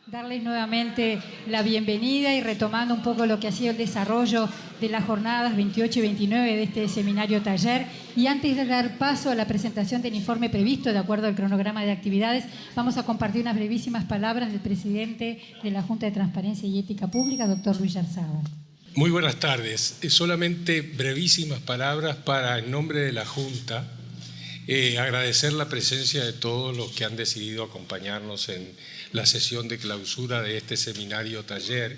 Darles nuevamente la bienvenida y retomando un poco lo que ha sido el desarrollo de las jornadas 28 y 29 de este seminario taller. Y antes de dar paso a la presentación del informe previsto de acuerdo al cronograma de actividades, vamos a compartir unas brevísimas palabras del presidente de la Junta de Transparencia y Ética Pública, doctor Luis Yarzábal. Muy buenas tardes. Solamente brevísimas palabras para, en nombre de la Junta, agradecer la presencia de todos los que han decidido acompañarnos en la sesión de clausura de este seminario taller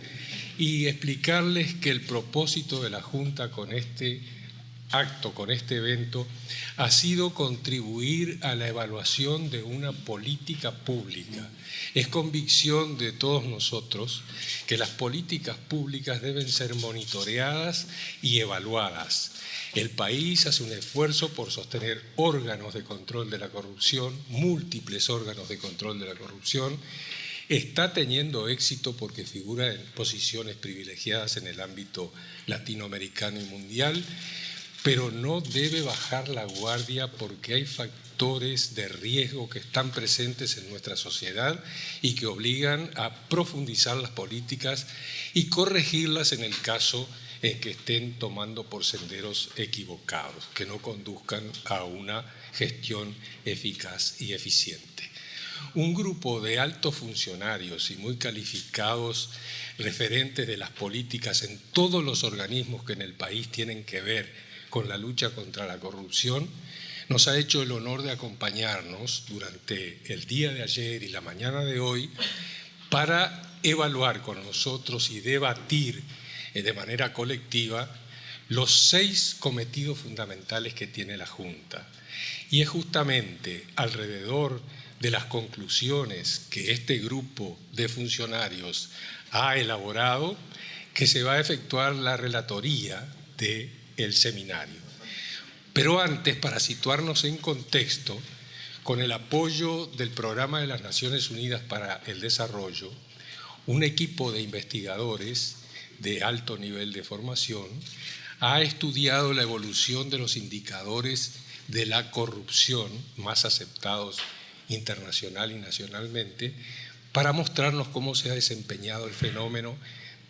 y explicarles que el propósito de la Junta con este acto, con este evento, ha sido contribuir a la evaluación de una política pública. Es convicción de todos nosotros que las políticas públicas deben ser monitoreadas y evaluadas. El país hace un esfuerzo por sostener órganos de control de la corrupción, múltiples órganos de control de la corrupción. Está teniendo éxito porque figura en posiciones privilegiadas en el ámbito latinoamericano y mundial, pero no debe bajar la guardia porque hay factores de riesgo que están presentes en nuestra sociedad y que obligan a profundizar las políticas y corregirlas en el caso en que estén tomando por senderos equivocados, que no conduzcan a una gestión eficaz y eficiente. Un grupo de altos funcionarios y muy calificados referentes de las políticas en todos los organismos que en el país tienen que ver con la lucha contra la corrupción, nos ha hecho el honor de acompañarnos durante el día de ayer y la mañana de hoy para evaluar con nosotros y debatir de manera colectiva los 6 cometidos fundamentales que tiene la Junta. Y es justamente alrededor de las conclusiones que este grupo de funcionarios ha elaborado que se va a efectuar la relatoría del seminario. Pero antes, para situarnos en contexto, con el apoyo del Programa de las Naciones Unidas para el Desarrollo, un equipo de investigadores de alto nivel de formación ha estudiado la evolución de los indicadores de la corrupción más aceptados internacional y nacionalmente para mostrarnos cómo se ha desempeñado el fenómeno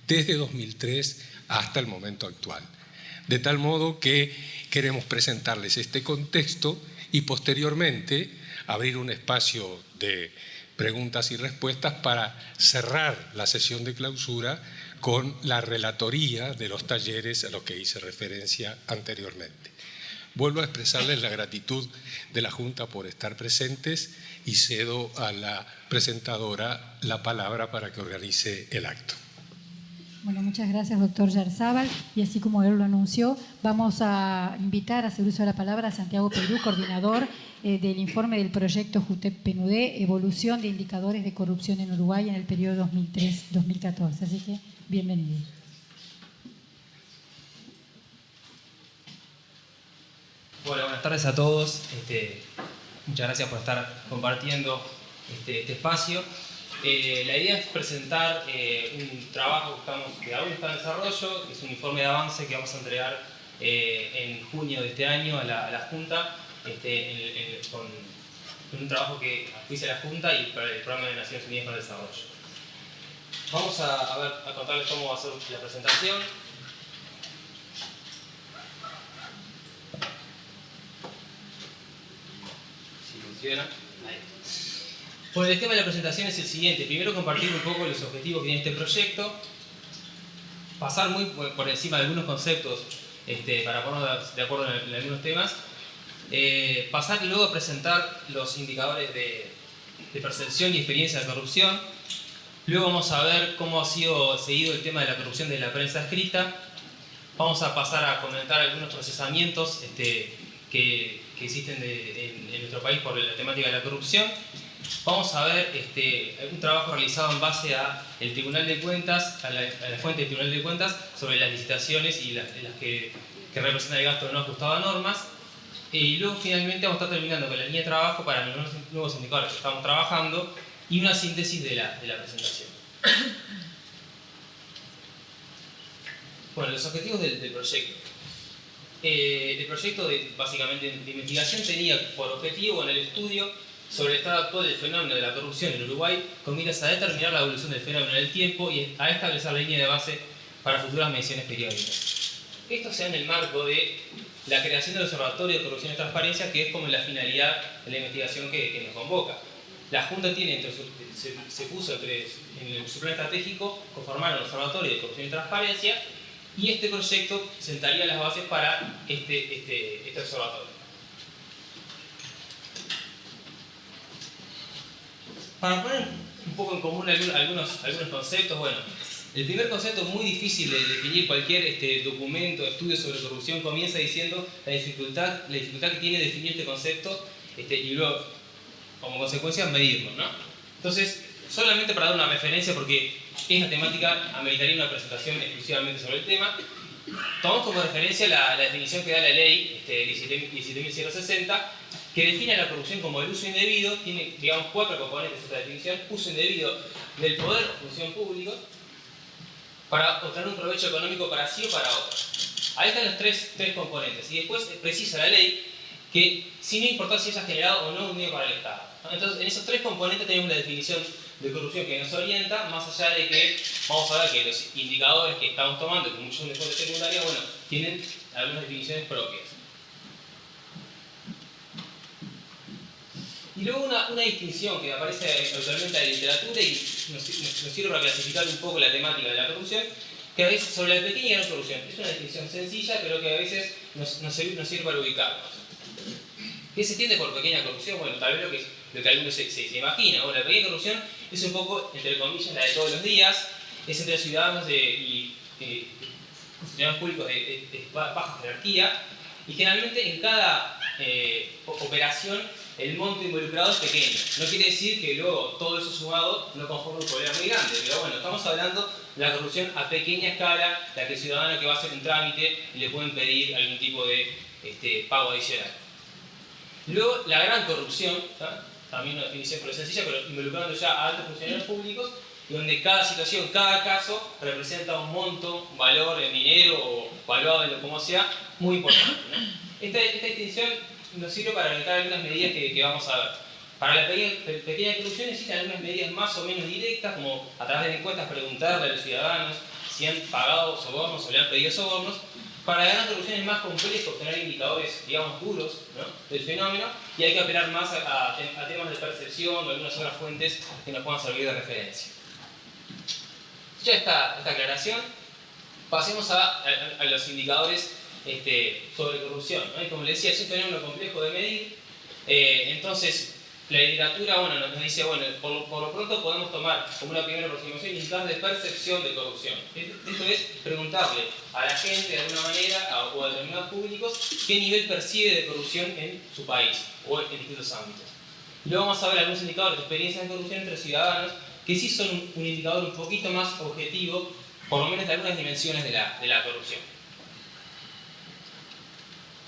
desde 2003 hasta el momento actual. De tal modo que queremos presentarles este contexto y posteriormente abrir un espacio de preguntas y respuestas para cerrar la sesión de clausura con la relatoría de los talleres a los que hice referencia anteriormente. Vuelvo a expresarles la gratitud de la Junta por estar presentes y cedo a la presentadora la palabra para que organice el acto. Bueno, muchas gracias, doctor Yarzábal. Y así como él lo anunció, vamos a invitar a hacer uso de la palabra a Santiago Perú, coordinador del informe del proyecsto JUTEP-PNUD, Evolución de Indicadores de Corrupción en Uruguay en el periodo 2003-2014. Así que, bienvenido. Hola, buenas tardes a todos. Muchas gracias por estar compartiendo este espacio. La idea es presentar un trabajo que aún está en desarrollo, que es un informe de avance que vamos a entregar en junio de este año a la Junta, con un trabajo que hice la Junta y para el Programa de Naciones Unidas para el Desarrollo. Vamos a contarles cómo va a ser la presentación. Si funciona. Ahí. Bueno, el tema de la presentación es el siguiente. Primero compartir un poco los objetivos que tiene este proyecto, pasar muy por encima de algunos conceptos para ponernos de acuerdo en algunos temas, pasar luego a presentar los indicadores de percepción y experiencia de corrupción. Luego vamos a ver cómo ha sido seguido el tema de la corrupción de la prensa escrita. Vamos a pasar a comentar algunos procesamientos que existen en nuestro país por la temática de la corrupción. Vamos a ver algún trabajo realizado en base a el Tribunal de Cuentas, a la fuente del Tribunal de Cuentas sobre las licitaciones y las que representan el gasto no ajustado a normas. Y luego finalmente vamos a estar terminando con la línea de trabajo para los nuevos indicadores que estamos trabajando y una síntesis de la presentación. Bueno, los objetivos del proyecto. El proyecto básicamente de investigación tenía por objetivo en el estudio sobre el estado actual del fenómeno de la corrupción en Uruguay, con miras a determinar la evolución del fenómeno en el tiempo y a establecer la línea de base para futuras mediciones periódicas. Esto se da en el marco de la creación del Observatorio de Corrupción y Transparencia, que es como la finalidad de la investigación que nos convoca. La Junta tiene se puso en su plan estratégico conformar el Observatorio de Corrupción y Transparencia, y este proyecto sentaría las bases para este observatorio. Para poner un poco en común algunos conceptos, bueno, el primer concepto muy difícil de definir cualquier documento, estudio sobre corrupción, comienza diciendo la dificultad que tiene definir este concepto y luego, como consecuencia, medirlo, ¿no? Entonces, solamente para dar una referencia, porque esta temática ameritaría una presentación exclusivamente sobre el tema, tomamos como referencia la definición que da la ley 17.060, que define la corrupción como el uso indebido. Tiene, digamos, 4 componentes esta definición: uso indebido del poder o función público para obtener un provecho económico para sí o para otro. Ahí están los tres componentes, y después precisa la ley que sin importar si haya generado o no un bien para el Estado. Entonces, en esos 3 componentes tenemos la definición de corrupción que nos orienta, más allá de que vamos a ver que los indicadores que estamos tomando, como muchos de fuentes secundarias, bueno, tienen algunas definiciones propias. Y luego una distinción que aparece actualmente en la literatura y nos sirve para clasificar un poco la temática de la corrupción, que a veces sobre la pequeña y gran corrupción. Es una distinción sencilla, pero que a veces nos sirve para ubicarnos. ¿Qué se entiende por pequeña corrupción? Bueno, tal vez lo que algunos se imagina. Bueno, la pequeña corrupción es un poco, entre comillas, la de todos los días, es entre ciudadanos y funcionarios públicos de baja jerarquía, y generalmente en cada operación el monto involucrado es pequeño. No quiere decir que luego todo eso sumado no conforme un problema muy grande, pero bueno, estamos hablando de la corrupción a pequeña escala, la que el ciudadano que va a hacer un trámite y le pueden pedir algún tipo de pago adicional. Luego, la gran corrupción, ¿tá? También una definición pero sencilla, pero involucrando ya a altos funcionarios públicos, donde cada situación, cada caso representa un monto, un valor en dinero o valuado en lo como sea, muy importante, ¿no? Esta distinción nos sirve para orientar algunas medidas que vamos a ver. Para la pequeña corrupción existen algunas medidas más o menos directas, como a través de encuestas preguntarle a los ciudadanos si han pagado sobornos o le han pedido sobornos. Para la gran corrupción es más complejo obtener indicadores, digamos, duros, ¿no?, del fenómeno, y hay que apelar más a temas de percepción o algunas otras fuentes que nos puedan servir de referencia. Ya esta aclaración, pasemos a los indicadores sobre corrupción, ¿no? Y como les decía, es un fenómeno complejo de medir. Entonces, la literatura, bueno, nos dice, bueno, por lo pronto podemos tomar como una primera aproximación indicadores de percepción de corrupción. Esto es preguntarle a la gente de alguna manera o a determinados públicos qué nivel percibe de corrupción en su país o en distintos ámbitos. Y luego vamos a ver algunos indicadores de experiencia de corrupción entre ciudadanos que sí son un indicador un poquito más objetivo, por lo menos de algunas dimensiones de la corrupción.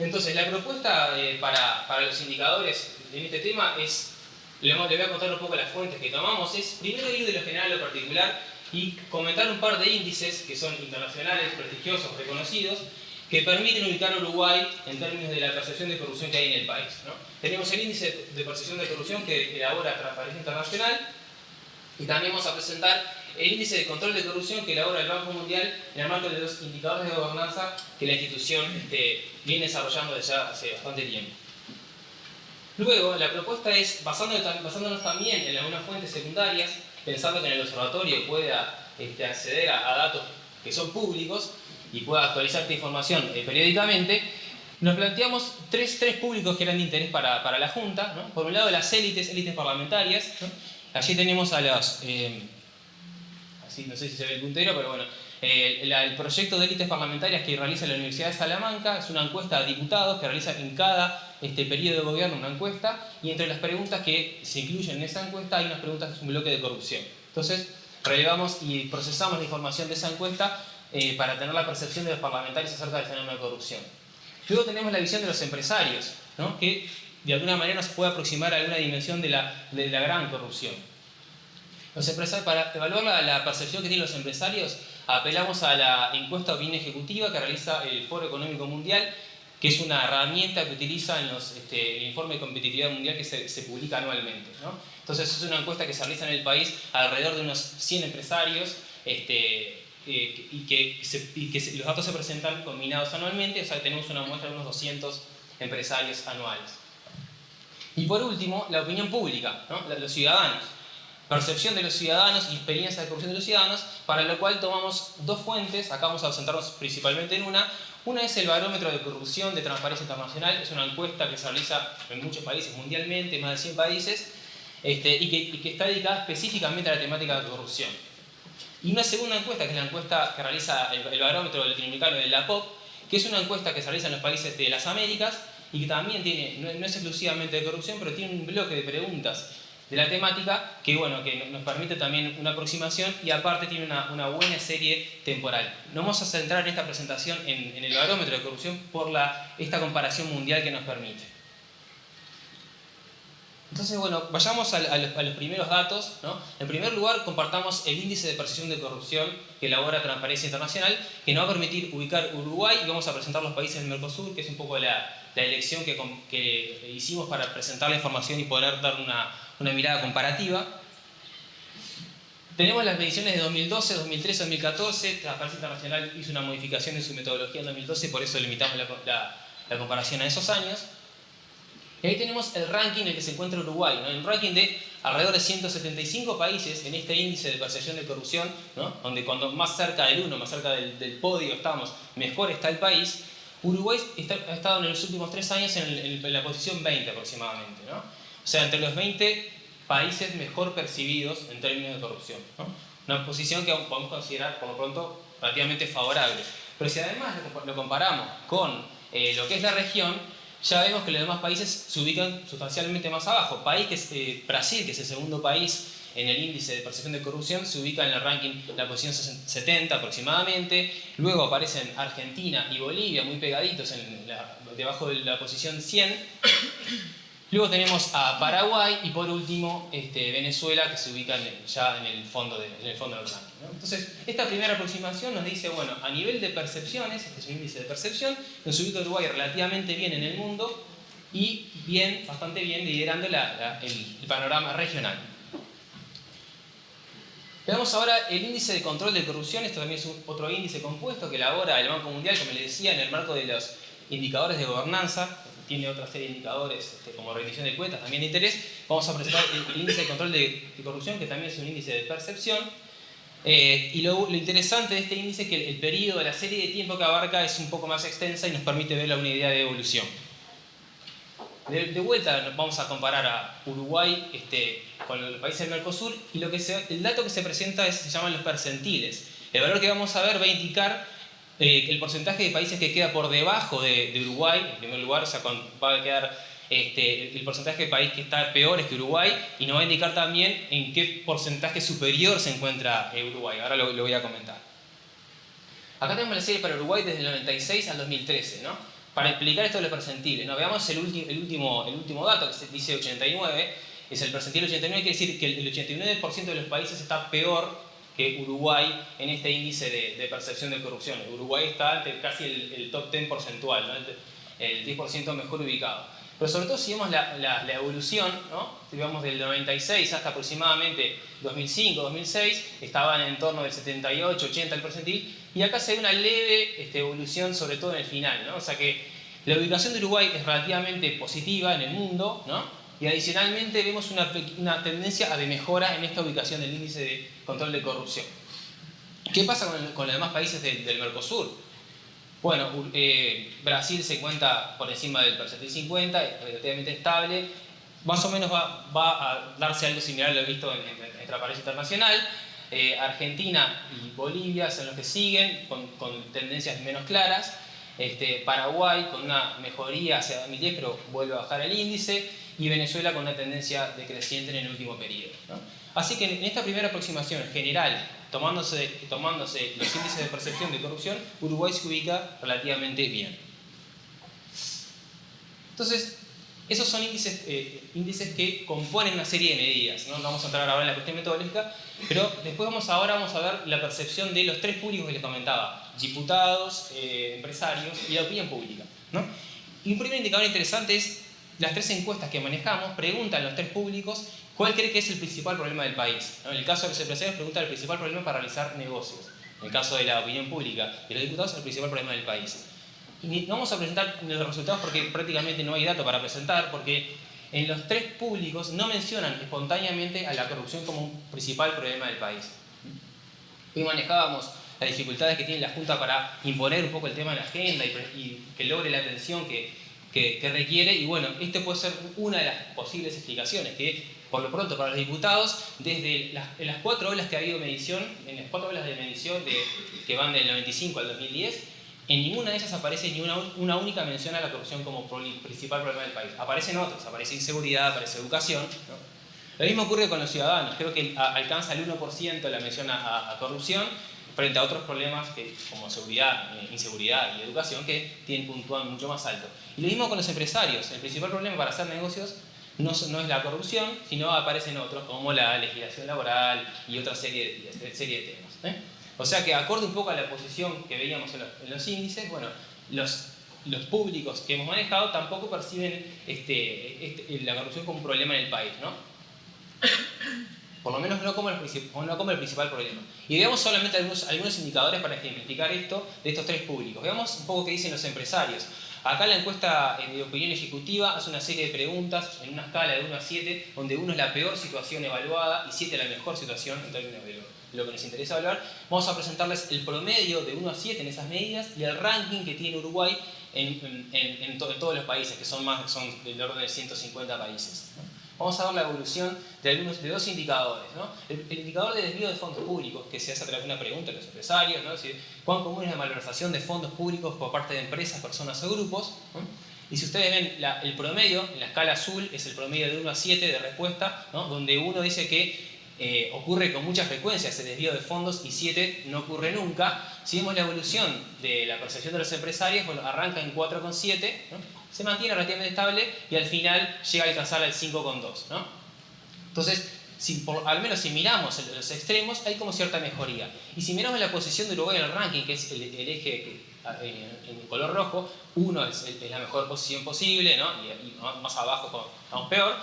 Entonces, la propuesta para los indicadores en este tema es, le voy a contar un poco las fuentes que tomamos, es primero ir de lo general a lo particular y comentar un par de índices que son internacionales, prestigiosos, reconocidos, que permiten ubicar a Uruguay en términos de la percepción de corrupción que hay en el país, ¿no? Tenemos el índice de percepción de corrupción que elabora Transparencia Internacional, y también vamos a presentar el índice de control de corrupción que elabora el Banco Mundial en el marco de los indicadores de gobernanza que la institución viene desarrollando desde ya hace bastante tiempo. Luego, la propuesta es, basándonos también en algunas fuentes secundarias, pensando que en el observatorio pueda acceder a datos que son públicos y pueda actualizar esta información periódicamente, nos planteamos tres públicos que eran de interés para la Junta, ¿no? Por un lado, las élites parlamentarias, ¿no? Allí tenemos a las... así, no sé si se ve el puntero, pero bueno, el proyecto de élites parlamentarias que realiza la Universidad de Salamanca es una encuesta a diputados que realiza en cada periodo de gobierno una encuesta, y entre las preguntas que se incluyen en esa encuesta hay unas preguntas que es un bloque de corrupción. Entonces, relevamos y procesamos la información de esa encuesta para tener la percepción de los parlamentarios acerca del fenómeno de corrupción. Luego tenemos la visión de los empresarios, ¿no?, que de alguna manera nos puede aproximar a alguna dimensión de la gran corrupción. Los empresarios, para evaluar la percepción que tienen los empresarios, apelamos a la encuesta de opinión ejecutiva que realiza el Foro Económico Mundial, que es una herramienta que utiliza en el informe de competitividad mundial que se publica anualmente, ¿no? Entonces es una encuesta que se realiza en el país alrededor de unos 100 empresarios y que los datos se presentan combinados anualmente, o sea, tenemos una muestra de unos 200 empresarios anuales. Y por último, la opinión pública, ¿no? Los ciudadanos. Percepción de los ciudadanos y experiencia de corrupción de los ciudadanos, para lo cual tomamos dos fuentes, acá vamos a centrarnos principalmente en una. Una es el barómetro de corrupción de Transparencia Internacional, es una encuesta que se realiza en muchos países mundialmente, más de 100 países, y que está dedicada específicamente a la temática de corrupción. Y una segunda encuesta, que es la encuesta que realiza el barómetro latinoamericano de la POP, que es una encuesta que se realiza en los países de las Américas y que también no es exclusivamente de corrupción, pero tiene un bloque de preguntas de la temática que, bueno, que nos permite también una aproximación y aparte tiene una buena serie temporal. Nos vamos a centrar en esta presentación en el barómetro de corrupción por esta comparación mundial que nos permite. Entonces, bueno, vayamos a los primeros datos, ¿no? En primer lugar, compartamos el índice de percepción de corrupción que elabora Transparencia Internacional, que nos va a permitir ubicar Uruguay, y vamos a presentar los países del Mercosur, que es un poco la elección que hicimos para presentar la información y poder dar una mirada comparativa. Tenemos las mediciones de 2012, 2013, 2014. Transparencia Internacional hizo una modificación en su metodología en 2012, por eso limitamos la comparación a esos años. Y ahí tenemos el ranking en el que se encuentra Uruguay, ¿no? El ranking de alrededor de 175 países en este índice de percepción de corrupción, ¿no? Donde cuando más cerca del 1, más cerca del podio estamos, mejor está el país. Uruguay ha estado en los últimos 3 años en la posición 20 aproximadamente, ¿no? O sea, entre los 20 países mejor percibidos en términos de corrupción, ¿no? Una posición que podemos considerar, por lo pronto, relativamente favorable. Pero si además lo comparamos con lo que es la región, ya vemos que los demás países se ubican sustancialmente más abajo. Brasil, que es el segundo país en el índice de percepción de corrupción, se ubica en el ranking en la posición 70 aproximadamente. Luego aparecen Argentina y Bolivia muy pegaditos debajo de la posición 100. Luego tenemos a Paraguay y por último Venezuela, que se ubica ya en el fondo del ranking, ¿no? Entonces, esta primera aproximación nos dice, bueno, a nivel de percepciones, este es un índice de percepción, nos ubica Uruguay relativamente bien en el mundo y bastante bien liderando el panorama regional. Veamos ahora el índice de control de corrupción. Esto también es otro índice compuesto que elabora el Banco Mundial, como les decía, en el marco de los indicadores de gobernanza. Tiene otra serie de indicadores como rendición de cuentas, también de interés. Vamos a presentar el índice de control de corrupción, que también es un índice de percepción. Y lo interesante de este índice es que el periodo, la serie de tiempo que abarca es un poco más extensa y nos permite ver una idea de evolución. De vuelta vamos a comparar a Uruguay con los países del Mercosur y el dato que se presenta se llaman los percentiles. El valor que vamos a ver va a indicar el porcentaje de países que queda por debajo de Uruguay, en primer lugar, o sea, va a quedar el porcentaje de país que está peor es que Uruguay, y nos va a indicar también en qué porcentaje superior se encuentra Uruguay. Ahora lo voy a comentar. Acá tenemos la serie para Uruguay desde el 96 al 2013, ¿no? Para explicar esto de los percentiles, ¿no? Veamos el último dato, que se dice 89, es el percentil 89, quiere decir que el 89% de los países está peor que Uruguay en este índice de percepción de corrupción. Uruguay está ante casi el top 10 porcentual, ¿no? El 10% mejor ubicado. Pero sobre todo si vemos la evolución, ¿no? Si vemos del 96 hasta aproximadamente 2005, 2006, estaban en torno del 78, 80 el percentil, y acá se ve una leve evolución, sobre todo en el final, ¿no? O sea que la ubicación de Uruguay es relativamente positiva en el mundo, ¿no? Y adicionalmente vemos una tendencia de mejora en esta ubicación del índice de control de corrupción. ¿Qué pasa con los demás países del Mercosur? Bueno, Brasil se encuentra por encima del percentil 50, es relativamente estable. Más o menos va a darse algo similar a lo visto en Transparencia Internacional. Argentina y Bolivia son los que siguen, con tendencias menos claras. Paraguay con una mejoría hacia 2010, pero vuelve a bajar el índice. Y Venezuela con una tendencia decreciente en el último periodo, ¿no? Así que en esta primera aproximación general, tomándose los índices de percepción de corrupción, Uruguay se ubica relativamente bien. Entonces, esos son índices que componen una serie de medidas, ¿no? No vamos a entrar ahora en la cuestión metodológica, pero después vamos a ver la percepción de los tres públicos que les comentaba: diputados, empresarios y la opinión pública, ¿no? Y un primer indicador interesante es las 3 encuestas que manejamos, preguntan a los 3 públicos cuál cree que es el principal problema del país. En el caso de los empresarios, preguntan el principal problema para realizar negocios. En el caso de la opinión pública y los diputados, el principal problema del país. Y no vamos a presentar los resultados porque prácticamente no hay datos para presentar, porque en los 3 públicos no mencionan espontáneamente a la corrupción como un principal problema del país. Hoy manejábamos las dificultades que tiene la Junta para imponer un poco el tema en la agenda y que logre la atención que requiere. Y bueno, este puede ser una de las posibles explicaciones, que por lo pronto para los diputados, desde en las 4 olas que ha habido medición, en las 4 olas de medición que van del 95 al 2010, en ninguna de ellas aparece ni una única mención a la corrupción como principal problema del país. Aparecen otros, aparece inseguridad, aparece educación, ¿no? Lo mismo ocurre con los ciudadanos, creo que alcanza el 1% la mención a corrupción, frente a otros problemas como seguridad, inseguridad y educación que tienen puntuación mucho más alto. Y lo mismo con los empresarios, el principal problema para hacer negocios no es la corrupción, sino aparecen otros como la legislación laboral y otra serie de temas, ¿eh? O sea que, acorde un poco a la posición que veíamos en los índices, bueno, los públicos que hemos manejado tampoco perciben la corrupción como un problema en el país, ¿no? Por lo menos no como el principal problema. Y veamos solamente algunos indicadores para ejemplificar esto de estos 3 públicos. Veamos un poco qué dicen los empresarios. Acá la encuesta de opinión ejecutiva hace una serie de preguntas en una escala de 1 a 7, donde 1 es la peor situación evaluada y 7 la mejor situación en términos de lo que nos interesa hablar. Vamos a presentarles el promedio de 1 a 7 en esas medidas y el ranking que tiene Uruguay en todos los países, que son del orden de 150 países, ¿no? Vamos a ver la evolución de 2 indicadores, ¿no? El indicador de desvío de fondos públicos, que se hace a través de una pregunta a los empresarios, ¿no? Es decir, cuán común es la malversación de fondos públicos por parte de empresas, personas o grupos, ¿no? Y si ustedes ven el promedio, en la escala azul es el promedio de 1 a 7 de respuesta, ¿no? Donde 1 dice que ocurre con mucha frecuencia ese desvío de fondos y 7 no ocurre nunca. Si vemos la evolución de la percepción de los empresarios, bueno, arranca en 4,7, ¿no? Se mantiene relativamente estable y al final llega a alcanzar el 5,2, ¿no? Entonces, al menos si miramos los extremos, hay como cierta mejoría. Y si miramos la posición de Uruguay en el ranking, que es el eje en color rojo, 1 es la mejor posición posible, ¿no? Y más abajo vamos peor.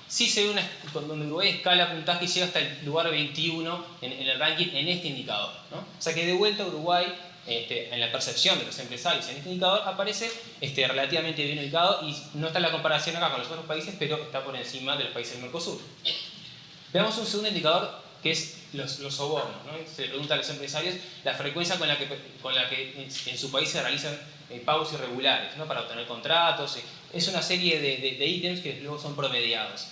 Sí se ve donde Uruguay escala puntaje y llega hasta el lugar 21 en el ranking en este indicador, ¿no? O sea que de vuelta Uruguay, en la percepción de los empresarios en este indicador, aparece relativamente bien ubicado y no está en la comparación acá con los otros países, pero está por encima de los países del Mercosur. Veamos un segundo indicador que es los sobornos, ¿no? Se le pregunta a los empresarios la frecuencia con la que en su país se realizan pagos irregulares, ¿no? Para obtener contratos. Es una serie de ítems que luego son promediados.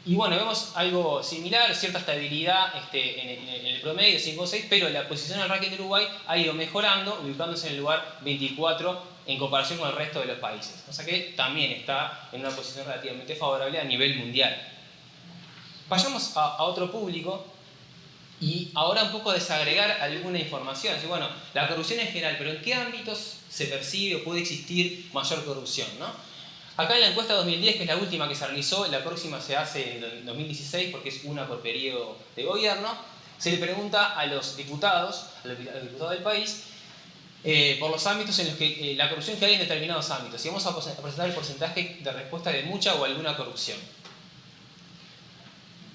Y bueno, vemos algo similar, cierta estabilidad en el promedio, 5 o 6, pero la posición del ranking de Uruguay ha ido mejorando, ubicándose en el lugar 24 en comparación con el resto de los países. O sea que también está en una posición relativamente favorable a nivel mundial. Vayamos a otro público y ahora un poco desagregar alguna información. Así, bueno, la corrupción en general, pero ¿en qué ámbitos se percibe o puede existir mayor corrupción, ¿no? Acá en la encuesta 2010, que es la última que se realizó, la próxima se hace en 2016 porque es una por periodo de gobierno, se le pregunta a los diputados del país por los ámbitos en los que la corrupción que hay en determinados ámbitos. Y vamos a presentar el porcentaje de respuesta de mucha o alguna corrupción.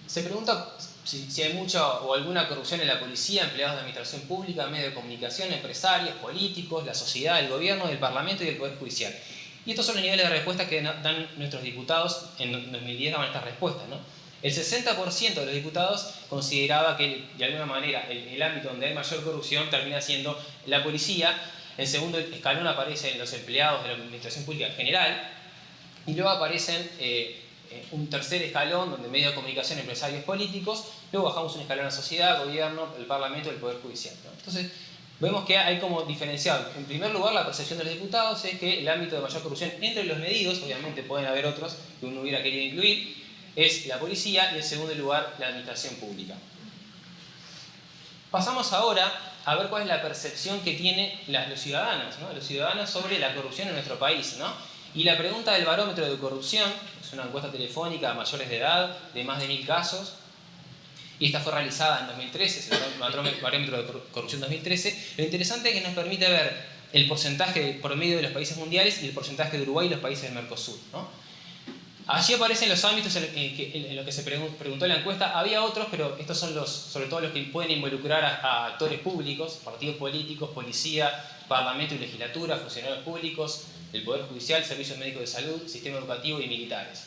Se pregunta si hay mucha o alguna corrupción en la policía, empleados de administración pública, medios de comunicación, empresarios, políticos, la sociedad, el gobierno, el parlamento y el poder judicial. Y estos son los niveles de respuesta que dan nuestros diputados en 2010 daban estas respuestas, ¿no? El 60% de los diputados consideraba que de alguna manera el ámbito donde hay mayor corrupción termina siendo la policía. En segundo escalón aparecen los empleados de la administración pública en general. Y luego aparecen un tercer escalón donde medios de comunicación, empresarios, políticos. Luego bajamos un escalón a la sociedad, gobierno, el parlamento y el poder judicial, ¿no? Entonces, vemos que hay como diferenciado. En primer lugar, la percepción de los diputados es que el ámbito de mayor corrupción entre los medidos, obviamente pueden haber otros que uno hubiera querido incluir, es la policía y en segundo lugar la administración pública. Pasamos ahora a ver cuál es la percepción que tienen los ciudadanos, ¿no? Los ciudadanos sobre la corrupción en nuestro país, ¿no? Y la pregunta del barómetro de corrupción, es una encuesta telefónica a mayores de edad de más de 1000 casos, y esta fue realizada en 2013, es el barómetro de corrupción 2013. Lo interesante es que nos permite ver el porcentaje promedio de los países mundiales y el porcentaje de Uruguay y los países del Mercosur, ¿no? Allí aparecen los ámbitos en los que se preguntó la encuesta. Había otros, pero estos son sobre todo los que pueden involucrar a actores públicos, partidos políticos, policía, parlamento y legislatura, funcionarios públicos, el Poder Judicial, servicios médicos de salud, sistema educativo y militares.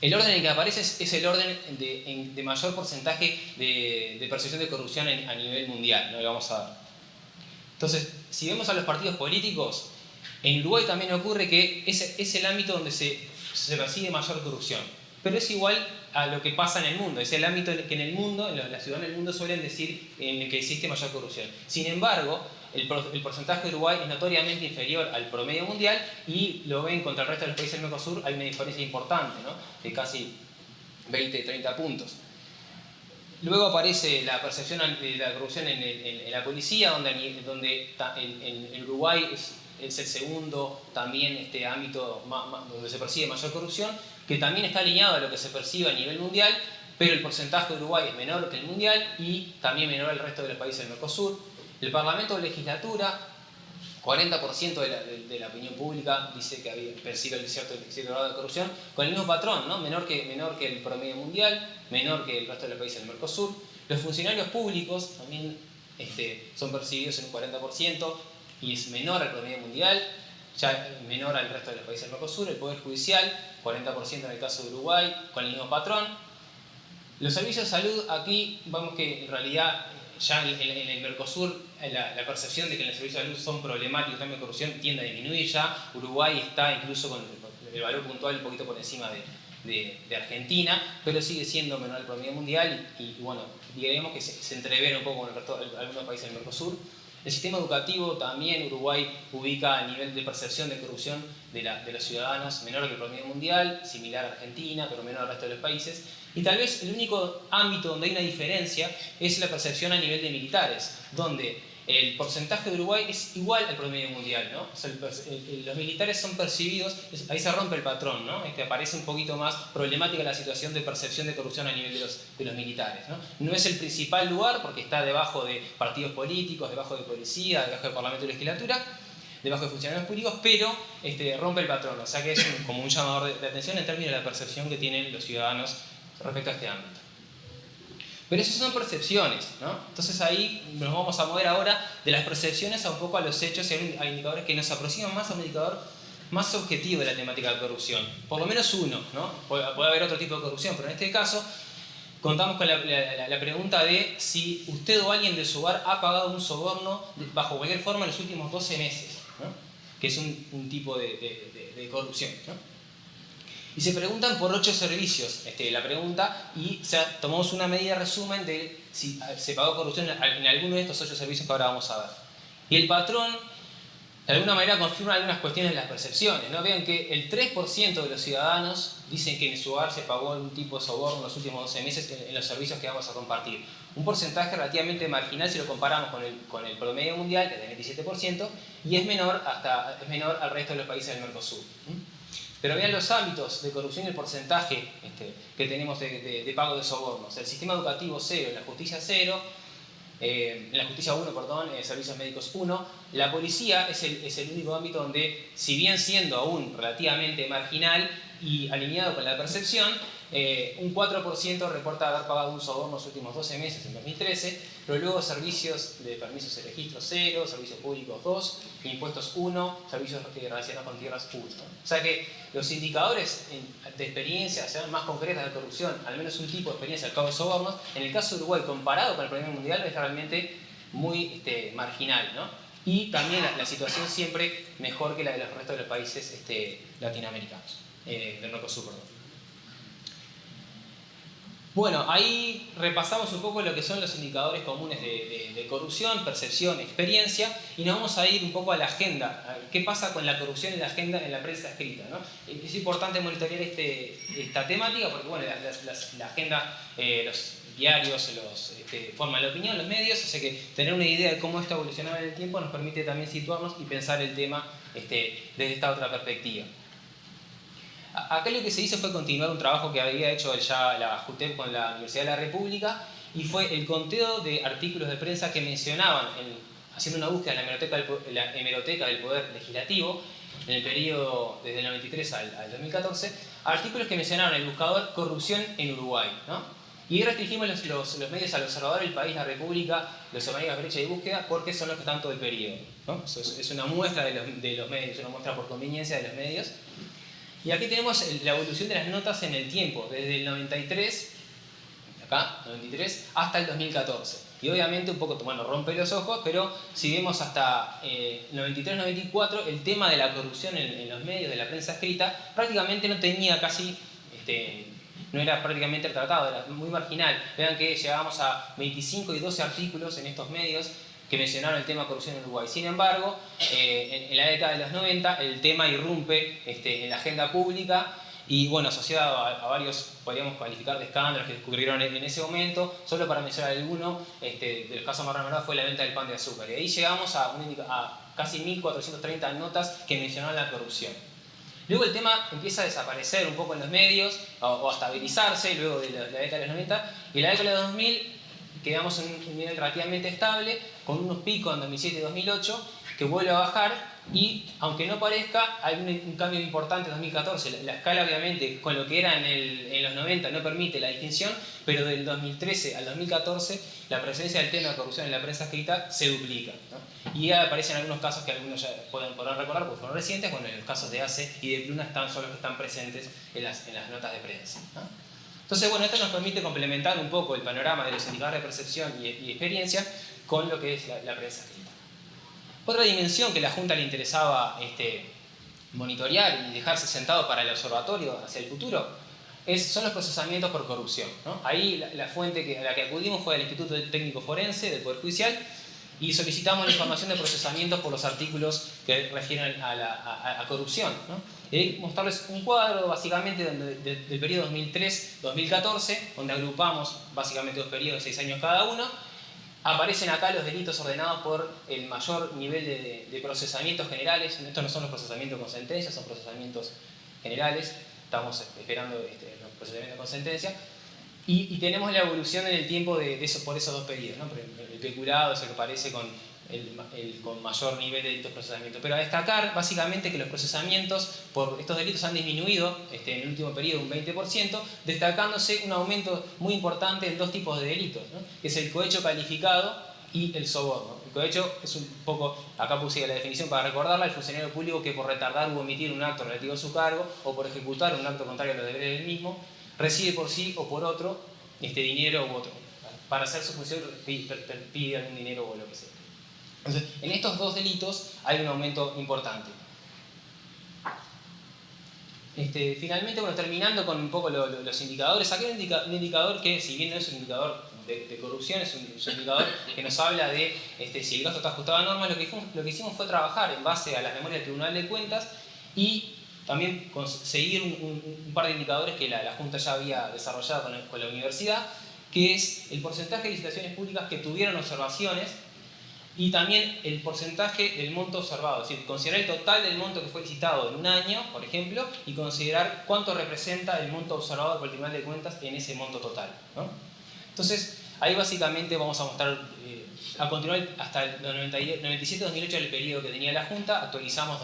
El orden en que aparece es el orden de mayor porcentaje de percepción de corrupción a nivel mundial, ¿no? Lo vamos a ver. Entonces, si vemos a los partidos políticos, en Uruguay también ocurre que es el ámbito donde se percibe mayor corrupción. Pero es igual a lo que pasa en el mundo. Es el ámbito que en el mundo, las ciudades del mundo suelen decir en el que existe mayor corrupción. Sin embargo, el porcentaje de Uruguay es notoriamente inferior al promedio mundial y lo ven contra el resto de los países del Mercosur, hay una diferencia importante, ¿no? De casi 20-30 puntos. Luego aparece la percepción de la corrupción en la policía, donde en Uruguay es el segundo también ámbito donde se percibe mayor corrupción, que también está alineado a lo que se percibe a nivel mundial, pero el porcentaje de Uruguay es menor que el mundial y también menor al resto de los países del Mercosur. El Parlamento o legislatura, 40% de la opinión pública dice que percibe cierto grado de corrupción, con el mismo patrón, ¿no? menor que el promedio mundial, menor que el resto de los países del Mercosur. Los funcionarios públicos también son percibidos en un 40% y es menor al promedio mundial, ya menor al resto de los países del Mercosur. El Poder Judicial, 40% en el caso de Uruguay, con el mismo patrón. Los servicios de salud, aquí vemos que en realidad ya en el Mercosur la percepción de que los servicios de salud son problemáticos también de corrupción tiende a disminuir ya. Uruguay está incluso con el valor puntual un poquito por encima de Argentina, pero sigue siendo menor al promedio mundial y bueno, digamos que se entrevera un poco con el resto de algunos países del Mercosur. El sistema educativo también, Uruguay ubica el nivel de percepción de corrupción de los ciudadanos menor que el promedio mundial, similar a Argentina, pero menor al resto de los países. Y tal vez el único ámbito donde hay una diferencia es la percepción a nivel de militares, donde el porcentaje de Uruguay es igual al promedio mundial, ¿no? O sea, los militares son percibidos, ahí se rompe el patrón, ¿no? Aparece un poquito más problemática la situación de percepción de corrupción a nivel de los militares, ¿no? No es el principal lugar porque está debajo de partidos políticos, debajo de policía, debajo de parlamento y legislatura, debajo de funcionarios públicos, pero rompe el patrón, o sea que es como un llamador de atención en términos de la percepción que tienen los ciudadanos respecto a este ámbito. Pero esas son percepciones, ¿no? Entonces ahí nos vamos a mover ahora de las percepciones a un poco a los hechos y a indicadores que nos aproximan más a un indicador más objetivo de la temática de corrupción. Por lo menos uno, ¿no? Puede haber otro tipo de corrupción, pero en este caso contamos con la pregunta de si usted o alguien de su hogar ha pagado un soborno bajo cualquier forma en los últimos 12 meses, ¿no? Que es un tipo de corrupción, ¿no? Y se preguntan por 8 servicios la pregunta y tomamos una medida resumen de si se pagó corrupción en alguno de estos 8 servicios que ahora vamos a ver. Y el patrón de alguna manera confirma algunas cuestiones de las percepciones, ¿no? Vean que el 3% de los ciudadanos dicen que en su hogar se pagó algún tipo de soborno en los últimos 12 meses en los servicios que vamos a compartir. Un porcentaje relativamente marginal si lo comparamos con el promedio mundial, que es del 27%, y es menor al resto de los países del Mercosur. Pero vean los ámbitos de corrupción y el porcentaje que tenemos de pago de sobornos. El sistema educativo 0, la justicia 0, en la justicia 1, perdón, servicios médicos 1. La policía es el único ámbito donde, si bien siendo aún relativamente marginal y alineado con la percepción, un 4% reporta haber pagado un soborno los últimos 12 meses en 2013, pero luego servicios de permisos de registro 0, servicios públicos 2, impuestos 1, servicios relacionados con tierras 1. O sea que los indicadores de experiencia sean más concretas de corrupción, al menos un tipo de experiencia al cabo de sobornos, en el caso de Uruguay comparado con el promedio mundial es realmente muy marginal, ¿no? Y también la situación siempre mejor que la de los restos de los países latinoamericanos, del Mercosur, perdón. Bueno, ahí repasamos un poco lo que son los indicadores comunes de corrupción, percepción, experiencia, y nos vamos a ir un poco a la agenda. ¿Qué pasa con la corrupción en la agenda, en la prensa escrita, ¿no? Es importante monitorear esta temática porque bueno, la agenda, los diarios forman la opinión, los medios, o sea que tener una idea de cómo esto ha evolucionado en el tiempo nos permite también situarnos y pensar el tema desde esta otra perspectiva. Acá lo que se hizo fue continuar un trabajo que había hecho ya la JUTEP con la Universidad de la República y fue el conteo de artículos de prensa que mencionaban haciendo una búsqueda en la hemeroteca del Poder Legislativo, en el periodo desde el 93 al 2014, artículos que mencionaron el buscador corrupción en Uruguay, ¿no? Y restringimos los medios al observador, el país, la República, los organismos de brecha y búsqueda, porque son los que están todo el periodo, ¿no? Eso es una muestra de los medios, una muestra por conveniencia de los medios. Y aquí tenemos la evolución de las notas en el tiempo, desde el 93, acá, 93, hasta el 2014. Y obviamente un poco, bueno, rompe los ojos, pero si vemos hasta 93-94, el tema de la corrupción en los medios, de la prensa escrita, prácticamente no tenía casi... no era prácticamente tratado, era muy marginal. Vean que llegábamos a 25 y 12 artículos en estos medios que mencionaron el tema corrupción en Uruguay. Sin embargo, en la década de los 90 el tema irrumpe en la agenda pública y, bueno, asociado a varios, podríamos calificar de escándalos que ocurrieron en ese momento. Solo para mencionar alguno, de los casos más renombrados fue la venta del pan de azúcar. Y ahí llegamos a casi 1.430 notas que mencionaron la corrupción. Luego el tema empieza a desaparecer un poco en los medios o a estabilizarse luego de la década de los 90, y en la década de los 2000 quedamos en un nivel relativamente estable, con unos picos en 2007 y 2008 que vuelve a bajar, y aunque no parezca, hay un cambio importante en 2014. La escala, obviamente, con lo que era en los 90 no permite la distinción, pero del 2013 al 2014 la presencia del tema de corrupción en la prensa escrita se duplica, ¿no? Y aparecen algunos casos que algunos ya podrán recordar porque fueron recientes. Bueno, en los casos de ACE y de Pluna son los que están presentes en las notas de prensa, ¿no? Entonces, bueno, esto nos permite complementar un poco el panorama de los indicadores de percepción y experiencia con lo que es la prensa escrita. Otra dimensión que la Junta le interesaba monitorear y dejarse sentado para el observatorio hacia el futuro son los procesamientos por corrupción, ¿no? Ahí la fuente a la que acudimos fue el Instituto Técnico Forense del Poder Judicial, y solicitamos la información de procesamientos por los artículos que refieren a corrupción, ¿no? Y mostrarles un cuadro básicamente del periodo 2003-2014, donde agrupamos básicamente 2 periodos de 6 años cada uno. Aparecen acá los delitos ordenados por el mayor nivel de procesamientos generales. Estos no son los procesamientos con sentencia, son procesamientos generales. Estamos esperando los procesamientos con sentencia. Y tenemos la evolución en el tiempo por esos 2 periodos, ¿no? El peculado es el que aparece con con mayor nivel de delitos de procesamiento. Pero a destacar básicamente que los procesamientos por estos delitos han disminuido en el último periodo un 20%, destacándose un aumento muy importante en 2 tipos de delitos, ¿no? Que es el cohecho calificado y el soborno. El cohecho es un poco, acá puse la definición para recordarla: el funcionario público que por retardar u omitir un acto relativo a su cargo o por ejecutar un acto contrario a los deberes del mismo, recibe por sí o por otro dinero u otro. Para hacer su función pide algún dinero o lo que sea. Entonces, en estos 2 delitos hay un aumento importante. Finalmente, bueno, terminando con un poco los indicadores, aquí hay un indicador que, si bien no es un indicador de corrupción, es un indicador que nos habla de si el gasto está ajustado a normas. Lo que hicimos fue trabajar en base a las memorias del Tribunal de Cuentas y también seguir un par de indicadores que la Junta ya había desarrollado con la universidad, que es el porcentaje de licitaciones públicas que tuvieron observaciones y también el porcentaje del monto observado. Es decir, considerar el total del monto que fue licitado en un año, por ejemplo, y considerar cuánto representa el monto observado por el Tribunal de Cuentas en ese monto total, ¿no? Entonces, ahí básicamente vamos a mostrar, a continuar hasta el 97-2008, el periodo que tenía la Junta. Actualizamos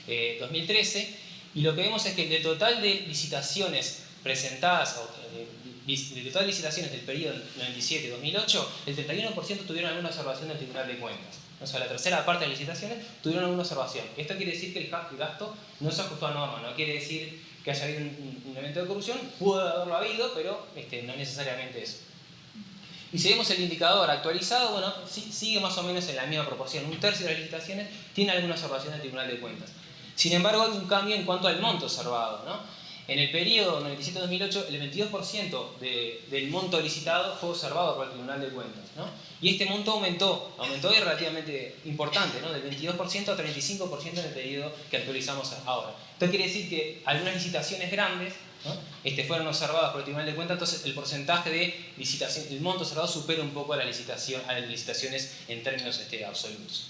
2009-2013, y lo que vemos es que del total de licitaciones presentadas, del total de licitaciones del periodo 97-2008, el 31% tuvieron alguna observación del Tribunal de Cuentas. O sea, la tercera parte de las licitaciones tuvieron alguna observación. Esto quiere decir que el gasto no se ajustó a norma, no quiere decir que haya habido un evento de corrupción. Pudo haberlo habido, pero no necesariamente eso. Y si vemos el indicador actualizado, bueno, sigue más o menos en la misma proporción. 1/3 de las licitaciones tiene alguna observación del Tribunal de Cuentas. Sin embargo, hay un cambio en cuanto al monto observado, ¿no? En el periodo 97-2008, el 22% del monto licitado fue observado por el Tribunal de Cuentas, ¿no? Y este monto aumentó y relativamente importante, ¿no? Del 22% a 35% en el periodo que actualizamos ahora. Esto quiere decir que algunas licitaciones grandes, ¿no? Fueron observadas por el Tribunal de Cuentas. Entonces el porcentaje de licitación, el monto observado supera un poco a las licitaciones en términos absolutos.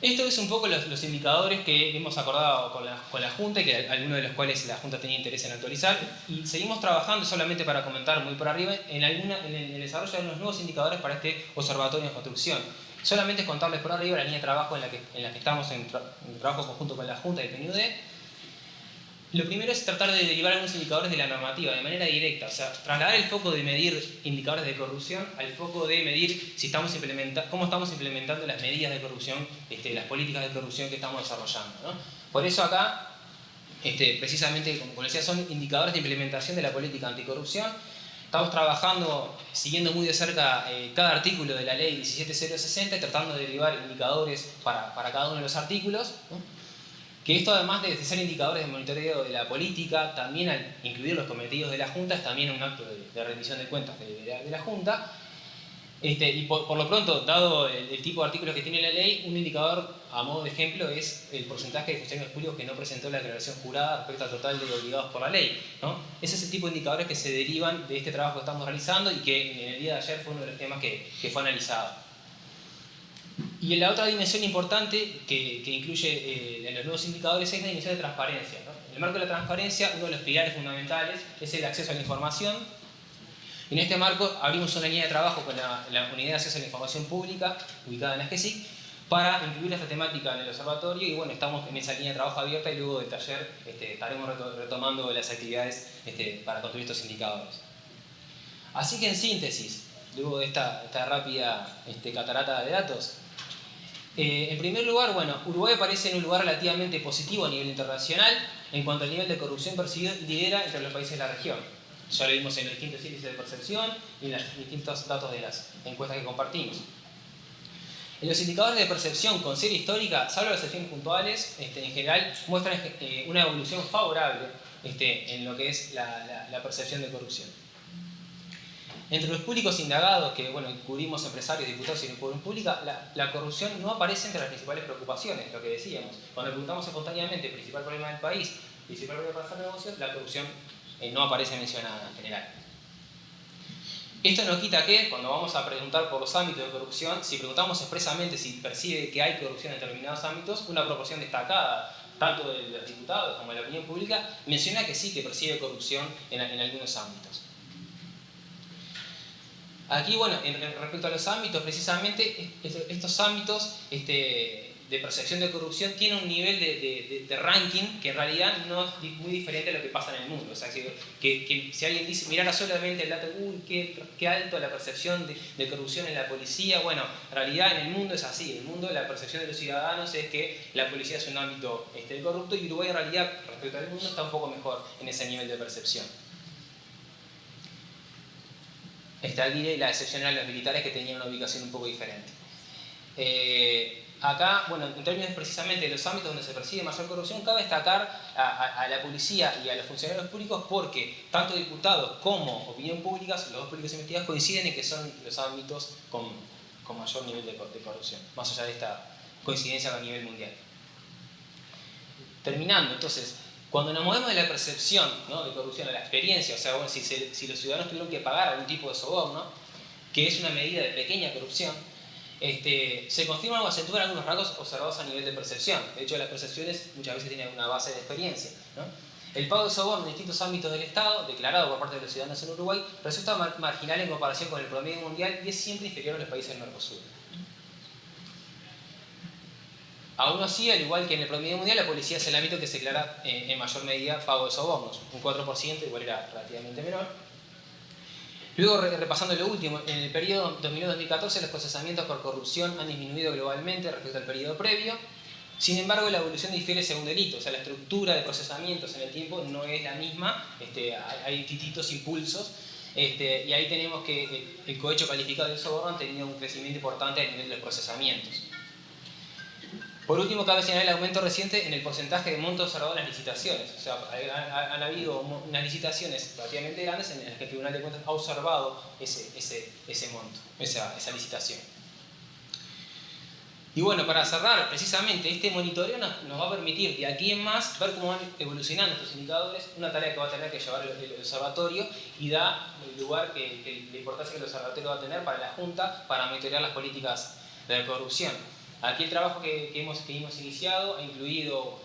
Esto es un poco los indicadores que hemos acordado con la Junta y que algunos de los cuales la Junta tenía interés en actualizar, y seguimos trabajando, solamente para comentar muy por arriba, en el desarrollo de unos nuevos indicadores para este observatorio de construcción. Solamente es contarles por arriba la línea de trabajo en la que estamos en trabajo conjunto con la Junta y el PNUD. Lo primero es tratar de derivar algunos indicadores de la normativa de manera directa, o sea, trasladar el foco de medir indicadores de corrupción al foco de medir si cómo estamos implementando las medidas de corrupción, las políticas de corrupción que estamos desarrollando, ¿no? Por eso acá, precisamente, como decía, son indicadores de implementación de la política anticorrupción. Estamos trabajando, siguiendo muy de cerca cada artículo de la ley 17060 y tratando de derivar indicadores para cada uno de los artículos, ¿no? Que esto, además de ser indicadores de monitoreo de la política, también al incluir los cometidos de la Junta, es también un acto de rendición de cuentas de la Junta. Y por lo pronto, dado el tipo de artículos que tiene la ley, un indicador, a modo de ejemplo, es el porcentaje de funcionarios públicos que no presentó la declaración jurada respecto al total de obligados por la ley, ¿no? Ese es el tipo de indicadores que se derivan de este trabajo que estamos realizando y que en el día de ayer fue uno de los temas que fue analizado. Y la otra dimensión importante que incluye en los nuevos indicadores es la dimensión de transparencia, ¿no? En el marco de la transparencia, uno de los pilares fundamentales es el acceso a la información. En este marco abrimos una línea de trabajo con la Unidad de Acceso a la Información Pública, ubicada en ASCESIC, para incluir esta temática en el observatorio, y bueno, estamos en esa línea de trabajo abierta y luego del taller estaremos retomando las actividades para construir estos indicadores. Así que en síntesis, luego de esta rápida catarata de datos, en primer lugar, bueno, Uruguay aparece en un lugar relativamente positivo a nivel internacional en cuanto al nivel de corrupción percibido y lidera entre los países de la región. Ya lo vimos en los distintos índices de percepción y en los distintos datos de las encuestas que compartimos. En los indicadores de percepción con serie histórica, salvo las excepciones puntuales, en general muestran una evolución favorable en lo que es la percepción de corrupción. Entre los públicos indagados, que bueno, cubrimos empresarios, diputados y opinión pública, la corrupción no aparece entre las principales preocupaciones, lo que decíamos. Cuando preguntamos espontáneamente el principal problema del país, principal problema para hacer negocios, la corrupción no aparece mencionada en general. Esto no quita que, cuando vamos a preguntar por los ámbitos de corrupción, si preguntamos expresamente si percibe que hay corrupción en determinados ámbitos, una proporción destacada, tanto de los diputados como de la opinión pública, menciona que sí que percibe corrupción en algunos ámbitos. Aquí, bueno, respecto a los ámbitos, precisamente estos ámbitos de percepción de corrupción tienen un nivel de ranking que en realidad no es muy diferente a lo que pasa en el mundo. O sea, que si alguien dice, mirara solamente el dato, uy, qué alto la percepción de corrupción en la policía, bueno, en realidad en el mundo es así. En el mundo la percepción de los ciudadanos es que la policía es un ámbito corrupto, y Uruguay en realidad, respecto al mundo, está un poco mejor en ese nivel de percepción. Aquí la excepción eran los militares, que tenían una ubicación un poco diferente. Acá, bueno, en términos precisamente de los ámbitos donde se percibe mayor corrupción, cabe destacar a la policía y a los funcionarios públicos, porque tanto diputados como opinión pública, los dos públicos investigados, coinciden en que son los ámbitos con mayor nivel de corrupción, más allá de esta coincidencia a nivel mundial. Terminando, entonces, cuando nos movemos de la percepción, ¿no?, de corrupción a la experiencia, o sea, bueno, si los ciudadanos tuvieron que pagar algún tipo de soborno, que es una medida de pequeña corrupción, se confirman o acentúan algunos rasgos observados a nivel de percepción. De hecho, las percepciones muchas veces tienen una base de experiencia, ¿no? El pago de soborno en distintos ámbitos del Estado, declarado por parte de los ciudadanos en Uruguay, resulta marginal en comparación con el promedio mundial y es siempre inferior a los países del Mercosur. Aún así, al igual que en el promedio mundial, la policía es el ámbito que se declara en mayor medida pago de sobornos, un 4%, igual era relativamente menor. Luego, repasando lo último, en el periodo 2009-2014 los procesamientos por corrupción han disminuido globalmente respecto al periodo previo. Sin embargo, la evolución difiere según delito, o sea, la estructura de procesamientos en el tiempo no es la misma, hay distintos impulsos, y ahí tenemos que el cohecho calificado del soborno ha tenido un crecimiento importante a nivel de los procesamientos. Por último, cabe señalar el aumento reciente en el porcentaje de monto observado en las licitaciones. O sea, han habido unas licitaciones relativamente grandes en las que el Tribunal de Cuentas ha observado ese monto, esa licitación. Y bueno, para cerrar, precisamente este monitoreo nos va a permitir de aquí en más ver cómo van evolucionando estos indicadores, una tarea que va a tener que llevar el observatorio, y da el lugar, la importancia que el observatorio va a tener para la Junta para monitorear las políticas de la corrupción. Aquí el trabajo que hemos iniciado ha incluido,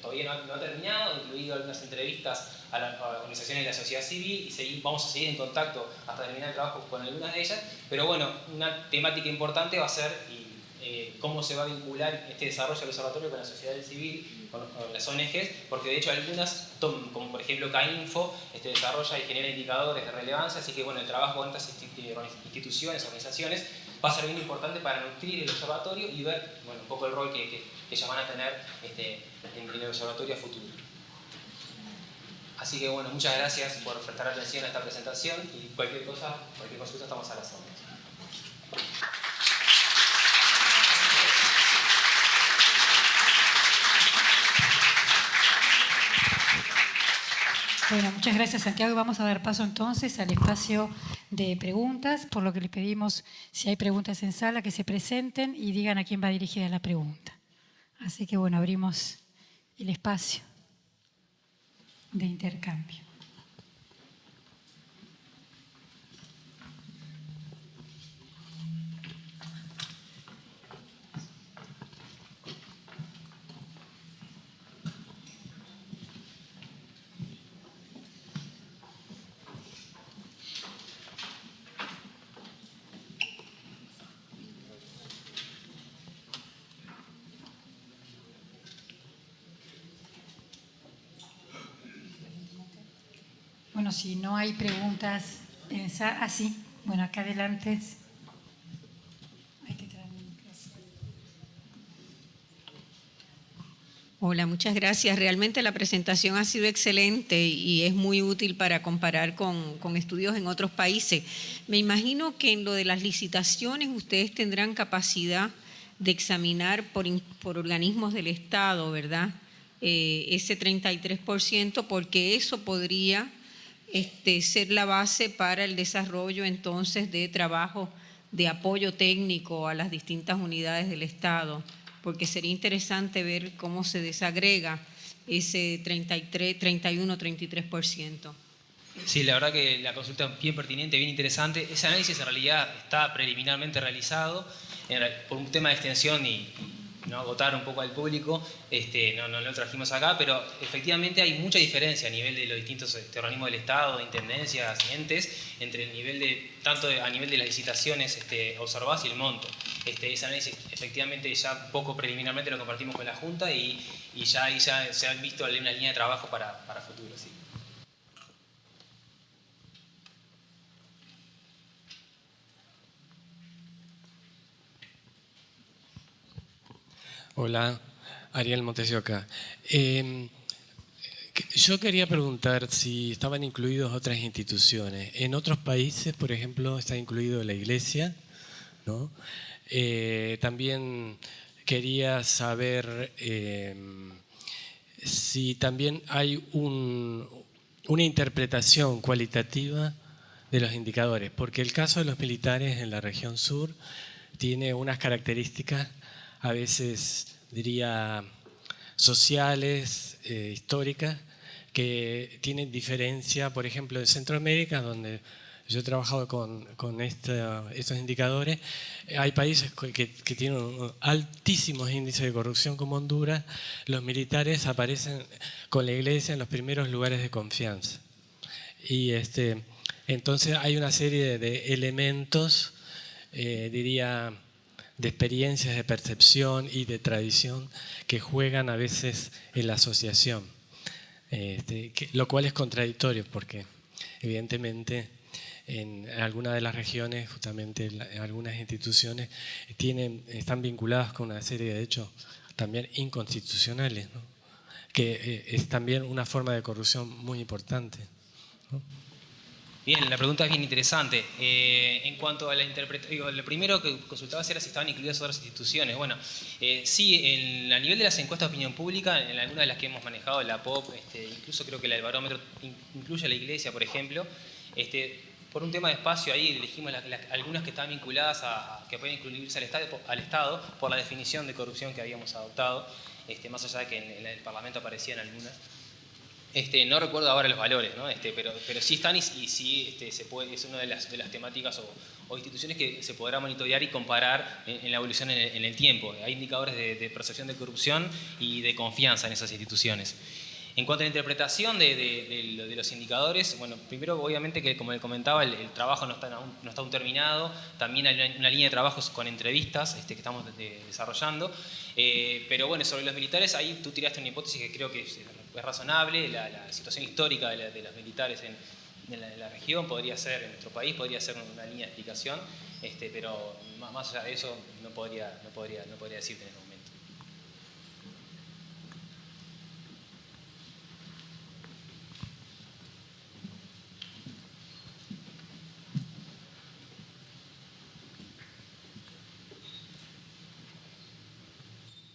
todavía no ha terminado, ha incluido algunas entrevistas a las organizaciones de la sociedad civil y vamos a seguir en contacto hasta terminar el trabajo con algunas de ellas. Pero bueno, una temática importante va a ser cómo se va a vincular este desarrollo del observatorio con la sociedad civil, con las ONGs, porque de hecho algunas, como por ejemplo CAINFO, desarrolla y genera indicadores de relevancia, así que bueno, el trabajo con estas instituciones, organizaciones, va a ser bien importante para nutrir el observatorio y ver un poco el rol que ellas van a tener en el observatorio a futuro. Así que bueno, muchas gracias por prestar atención a esta presentación y cualquier consulta estamos a las órdenes. Bueno, muchas gracias, Santiago. Vamos a dar paso entonces al espacio de preguntas, por lo que les pedimos, si hay preguntas en sala, que se presenten y digan a quién va dirigida la pregunta. Así que bueno, abrimos el espacio de intercambio. Bueno, si no hay preguntas, sí. Bueno, acá adelante. Hay que traer un micrófono. Hola, muchas gracias. Realmente la presentación ha sido excelente y es muy útil para comparar con estudios en otros países. Me imagino que en lo de las licitaciones ustedes tendrán capacidad de examinar por organismos del Estado, ¿verdad? Ese 33%, porque eso podría ser la base para el desarrollo entonces de trabajo de apoyo técnico a las distintas unidades del Estado, porque sería interesante ver cómo se desagrega ese 31-33%. Sí, la verdad que la consulta es bien pertinente, bien interesante. Ese análisis en realidad está preliminarmente realizado por un tema de extensión y no agotar un poco al público, no lo trajimos acá, pero efectivamente hay mucha diferencia a nivel de los distintos organismos del Estado, de intendencias, entes, entre el nivel a nivel de las licitaciones observadas y el monto. Ese análisis efectivamente ya un poco preliminarmente lo compartimos con la Junta y ya ahí ya se han visto una línea de trabajo para futuro. Sí. Hola, Ariel Montesio acá. Yo quería preguntar si estaban incluidos otras instituciones. En otros países, por ejemplo, está incluido la Iglesia, ¿no? También quería saber si también hay una interpretación cualitativa de los indicadores, porque el caso de los militares en la región sur tiene unas características a veces, diría, sociales, históricas, que tienen diferencia, por ejemplo, en Centroamérica, donde yo he trabajado con estos indicadores. Hay países que tienen altísimos índices de corrupción como Honduras. Los militares aparecen con la Iglesia en los primeros lugares de confianza. Y entonces hay una serie de elementos, diría, de experiencias de percepción y de tradición que juegan a veces en la asociación, lo cual es contradictorio porque evidentemente en algunas de las regiones, justamente algunas instituciones están vinculadas con una serie de hechos también inconstitucionales, ¿no? Que es también una forma de corrupción muy importante, ¿no? Bien, la pregunta es bien interesante. En cuanto a la interpretación, lo primero que consultabas era si estaban incluidas otras instituciones. Bueno, sí, a nivel de las encuestas de opinión pública, en algunas de las que hemos manejado, la POP, incluso creo que el barómetro incluye a la Iglesia, por ejemplo. Por un tema de espacio ahí elegimos algunas que estaban vinculadas que pueden incluirse al Estado por la definición de corrupción que habíamos adoptado, más allá de que en el Parlamento aparecían algunas. No recuerdo ahora los valores, ¿no? Pero sí están y sí se puede, es una de las temáticas o instituciones que se podrá monitorear y comparar en la evolución en el tiempo. Hay indicadores de percepción de corrupción y de confianza en esas instituciones. En cuanto a la interpretación de los indicadores, bueno, primero obviamente que como le comentaba, el trabajo no está aún terminado, también hay una línea de trabajos con entrevistas que estamos desarrollando, pero bueno, sobre los militares, ahí tú tiraste una hipótesis que creo que es razonable, la situación histórica de los militares en la región podría ser, en nuestro país, podría ser una línea de explicación, pero más allá de eso no podría decirte en este momento.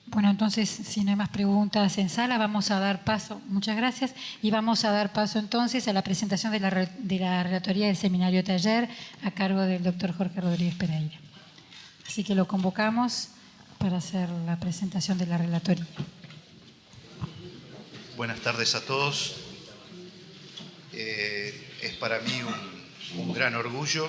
Bueno, entonces, si no hay más preguntas en sala, vamos a dar paso, muchas gracias, y vamos a dar paso entonces a la presentación de la relatoría del seminario taller a cargo del doctor Jorge Rodríguez Pereira. Así que lo convocamos para hacer la presentación de la relatoría. Buenas tardes a todos. Es para mí un gran orgullo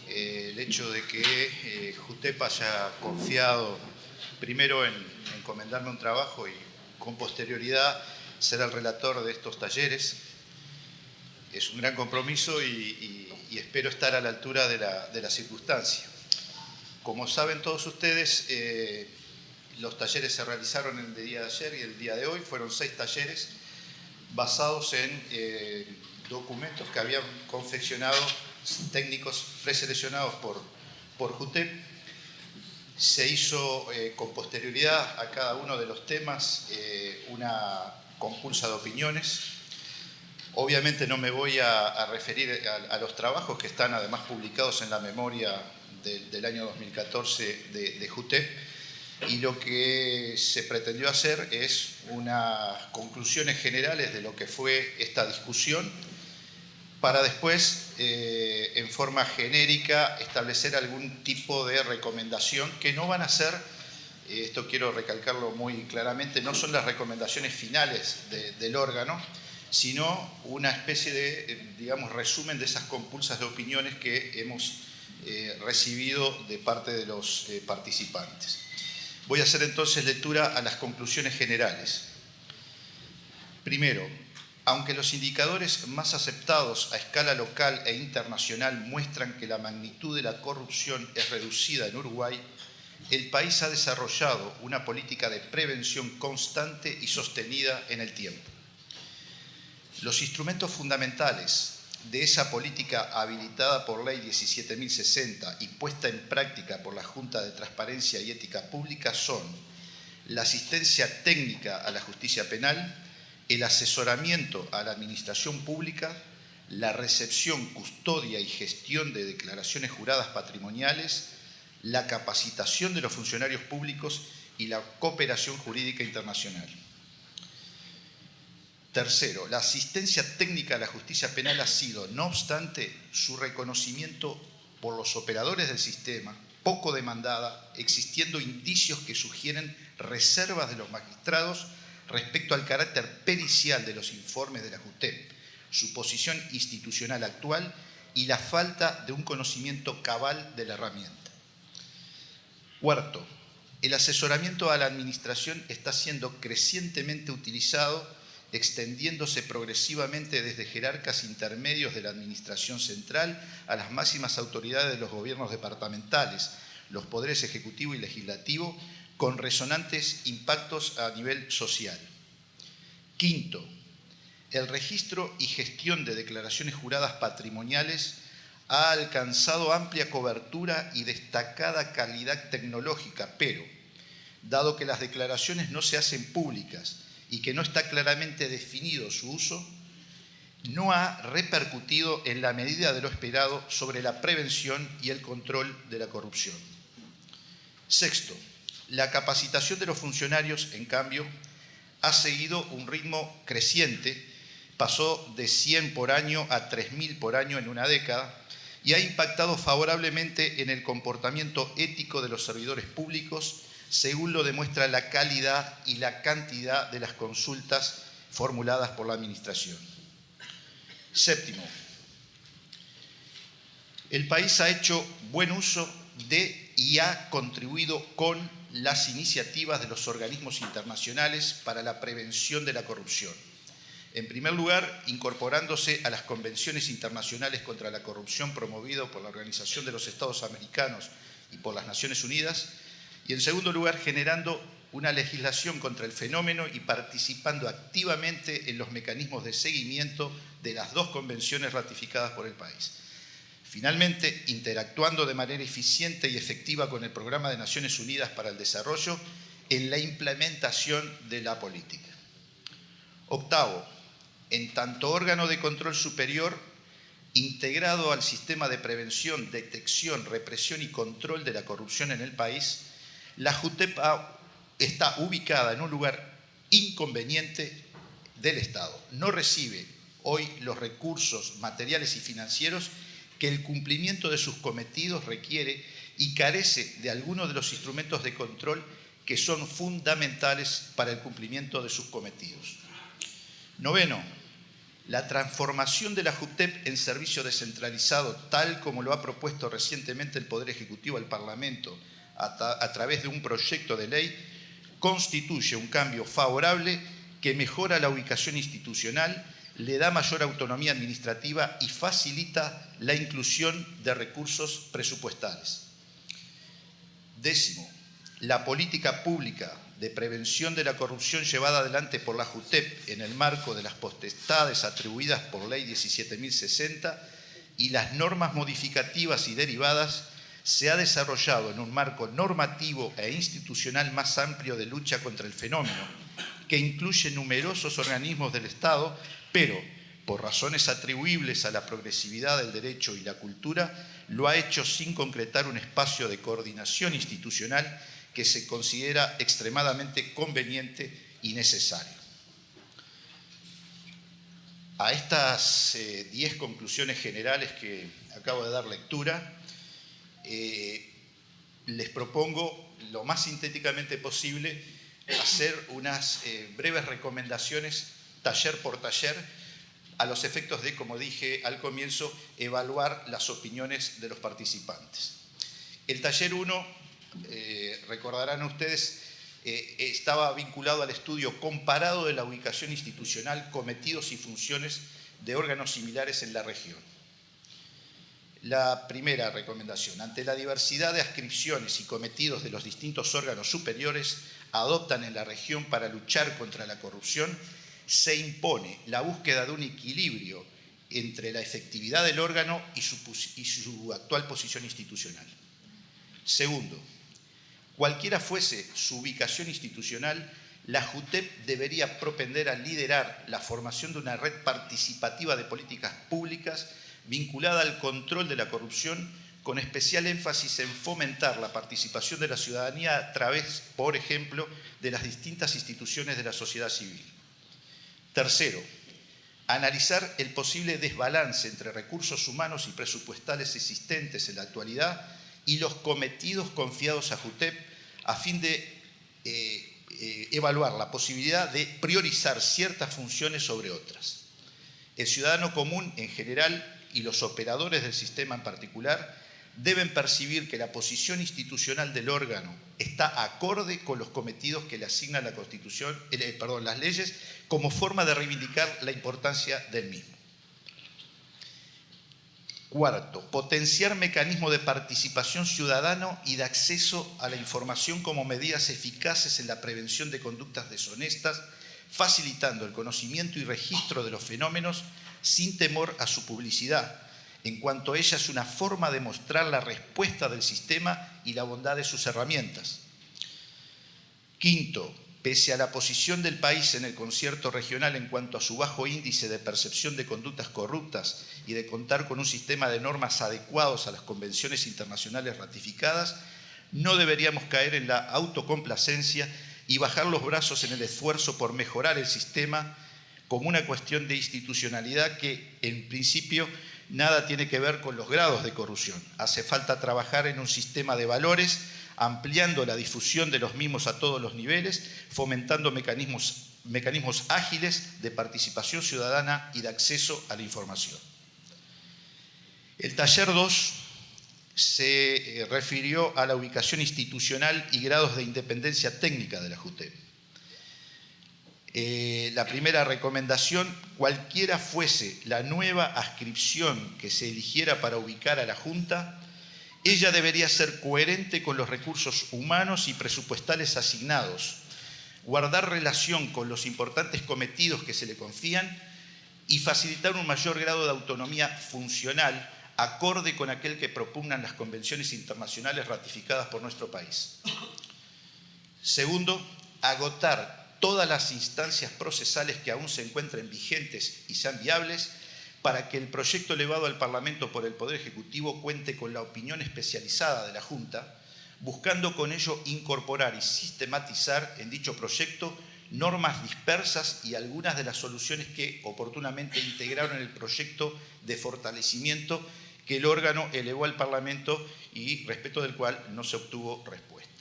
el hecho de que JUTEP haya confiado primero en encomendarme un trabajo y con posterioridad ser el relator de estos talleres. Es un gran compromiso y espero estar a la altura de la circunstancia. Como saben todos ustedes, los talleres se realizaron el día de ayer y el día de hoy. Fueron 6 talleres basados en documentos que habían confeccionado técnicos preseleccionados por JUTEP. Se hizo con posterioridad a cada uno de los temas una compulsa de opiniones. Obviamente no me voy a referir a los trabajos que están además publicados en la memoria del año 2014 de JUTEP, y lo que se pretendió hacer es unas conclusiones generales de lo que fue esta discusión, para después, en forma genérica, establecer algún tipo de recomendación que no van a ser, esto quiero recalcarlo muy claramente, no son las recomendaciones finales del órgano, sino una especie de, digamos, resumen de esas compulsas de opiniones que hemos recibido de parte de los participantes. Voy a hacer entonces lectura a las conclusiones generales. Primero, aunque los indicadores más aceptados a escala local e internacional muestran que la magnitud de la corrupción es reducida en Uruguay, el país ha desarrollado una política de prevención constante y sostenida en el tiempo. Los instrumentos fundamentales de esa política habilitada por Ley 17.060 y puesta en práctica por la Junta de Transparencia y Ética Pública son la asistencia técnica a la justicia penal, el asesoramiento a la administración pública, la recepción, custodia y gestión de declaraciones juradas patrimoniales, la capacitación de los funcionarios públicos y la cooperación jurídica internacional. Tercero, la asistencia técnica a la justicia penal ha sido, no obstante, su reconocimiento por los operadores del sistema poco demandada, existiendo indicios que sugieren reservas de los magistrados respecto al carácter pericial de los informes de la JUTEP, su posición institucional actual y la falta de un conocimiento cabal de la herramienta. Cuarto, el asesoramiento a la administración está siendo crecientemente utilizado, extendiéndose progresivamente desde jerarcas intermedios de la administración central a las máximas autoridades de los gobiernos departamentales, los poderes ejecutivo y legislativo, con resonantes impactos a nivel social. Quinto, el registro y gestión de declaraciones juradas patrimoniales ha alcanzado amplia cobertura y destacada calidad tecnológica, pero, dado que las declaraciones no se hacen públicas y que no está claramente definido su uso, no ha repercutido en la medida de lo esperado sobre la prevención y el control de la corrupción. Sexto, la capacitación de los funcionarios, en cambio, ha seguido un ritmo creciente, pasó de 100 por año a 3.000 por año en una década y ha impactado favorablemente en el comportamiento ético de los servidores públicos, según lo demuestra la calidad y la cantidad de las consultas formuladas por la Administración. Séptimo, el país ha hecho buen uso de y ha contribuido con las iniciativas de los organismos internacionales para la prevención de la corrupción. En primer lugar, incorporándose a las convenciones internacionales contra la corrupción promovidas por la Organización de los Estados Americanos y por las Naciones Unidas, y en segundo lugar, generando una legislación contra el fenómeno y participando activamente en los mecanismos de seguimiento de las dos convenciones ratificadas por el país. Finalmente, interactuando de manera eficiente y efectiva con el Programa de Naciones Unidas para el Desarrollo en la implementación de la política. Octavo, en tanto órgano de control superior integrado al sistema de prevención, detección, represión y control de la corrupción en el país, la JUTEP está ubicada en un lugar inconveniente del Estado. No recibe hoy los recursos materiales y financieros que el cumplimiento de sus cometidos requiere y carece de algunos de los instrumentos de control que son fundamentales para el cumplimiento de sus cometidos. Noveno, la transformación de la JUTEP en servicio descentralizado, tal como lo ha propuesto recientemente el Poder Ejecutivo al Parlamento a través de un proyecto de ley, constituye un cambio favorable que mejora la ubicación institucional, le da mayor autonomía administrativa y facilita la inclusión de recursos presupuestales. Décimo, la política pública de prevención de la corrupción llevada adelante por la JUTEP en el marco de las potestades atribuidas por Ley 17.060 y las normas modificativas y derivadas se ha desarrollado en un marco normativo e institucional más amplio de lucha contra el fenómeno, que incluye numerosos organismos del Estado, pero por razones atribuibles a la progresividad del derecho y la cultura, lo ha hecho sin concretar un espacio de coordinación institucional que se considera extremadamente conveniente y necesario. A estas 10 conclusiones generales que acabo de dar lectura, les propongo lo más sintéticamente posible hacer unas breves recomendaciones taller por taller a los efectos de, como dije al comienzo, evaluar las opiniones de los participantes. El taller 1, recordarán ustedes, estaba vinculado al estudio comparado de la ubicación institucional, cometidos y funciones de órganos similares en la región. La primera recomendación, ante la diversidad de adscripciones y cometidos de los distintos órganos superiores adoptan en la región para luchar contra la corrupción, se impone la búsqueda de un equilibrio entre la efectividad del órgano y su actual posición institucional. Segundo, cualquiera fuese su ubicación institucional, la JUTEP debería propender a liderar la formación de una red participativa de políticas públicas vinculada al control de la corrupción, con especial énfasis en fomentar la participación de la ciudadanía a través, por ejemplo, de las distintas instituciones de la sociedad civil. Tercero, analizar el posible desbalance entre recursos humanos y presupuestales existentes en la actualidad y los cometidos confiados a JUTEP a fin de evaluar la posibilidad de priorizar ciertas funciones sobre otras. El ciudadano común en general y los operadores del sistema en particular deben percibir que la posición institucional del órgano está acorde con los cometidos que le asigna la Constitución, las leyes, como forma de reivindicar la importancia del mismo. Cuarto, potenciar mecanismos de participación ciudadana y de acceso a la información como medidas eficaces en la prevención de conductas deshonestas, facilitando el conocimiento y registro de los fenómenos sin temor a su publicidad, en cuanto ella es una forma de mostrar la respuesta del sistema y la bondad de sus herramientas. Quinto, pese a la posición del país en el concierto regional en cuanto a su bajo índice de percepción de conductas corruptas y de contar con un sistema de normas adecuados a las convenciones internacionales ratificadas, no deberíamos caer en la autocomplacencia y bajar los brazos en el esfuerzo por mejorar el sistema como una cuestión de institucionalidad que, en principio, nada tiene que ver con los grados de corrupción. Hace falta trabajar en un sistema de valores, ampliando la difusión de los mismos a todos los niveles, fomentando mecanismos mecanismos ágiles de participación ciudadana y de acceso a la información. El taller 2 se refirió a la ubicación institucional y grados de independencia técnica de la JUTEP. La primera recomendación, cualquiera fuese la nueva adscripción que se eligiera para ubicar a la Junta, ella debería ser coherente con los recursos humanos y presupuestales asignados, guardar relación con los importantes cometidos que se le confían y facilitar un mayor grado de autonomía funcional acorde con aquel que propugnan las convenciones internacionales ratificadas por nuestro país. Segundo, agotar todas las instancias procesales que aún se encuentren vigentes y sean viables para que el proyecto elevado al Parlamento por el Poder Ejecutivo cuente con la opinión especializada de la Junta, buscando con ello incorporar y sistematizar en dicho proyecto normas dispersas y algunas de las soluciones que oportunamente integraron el proyecto de fortalecimiento que el órgano elevó al Parlamento y respecto del cual no se obtuvo respuesta.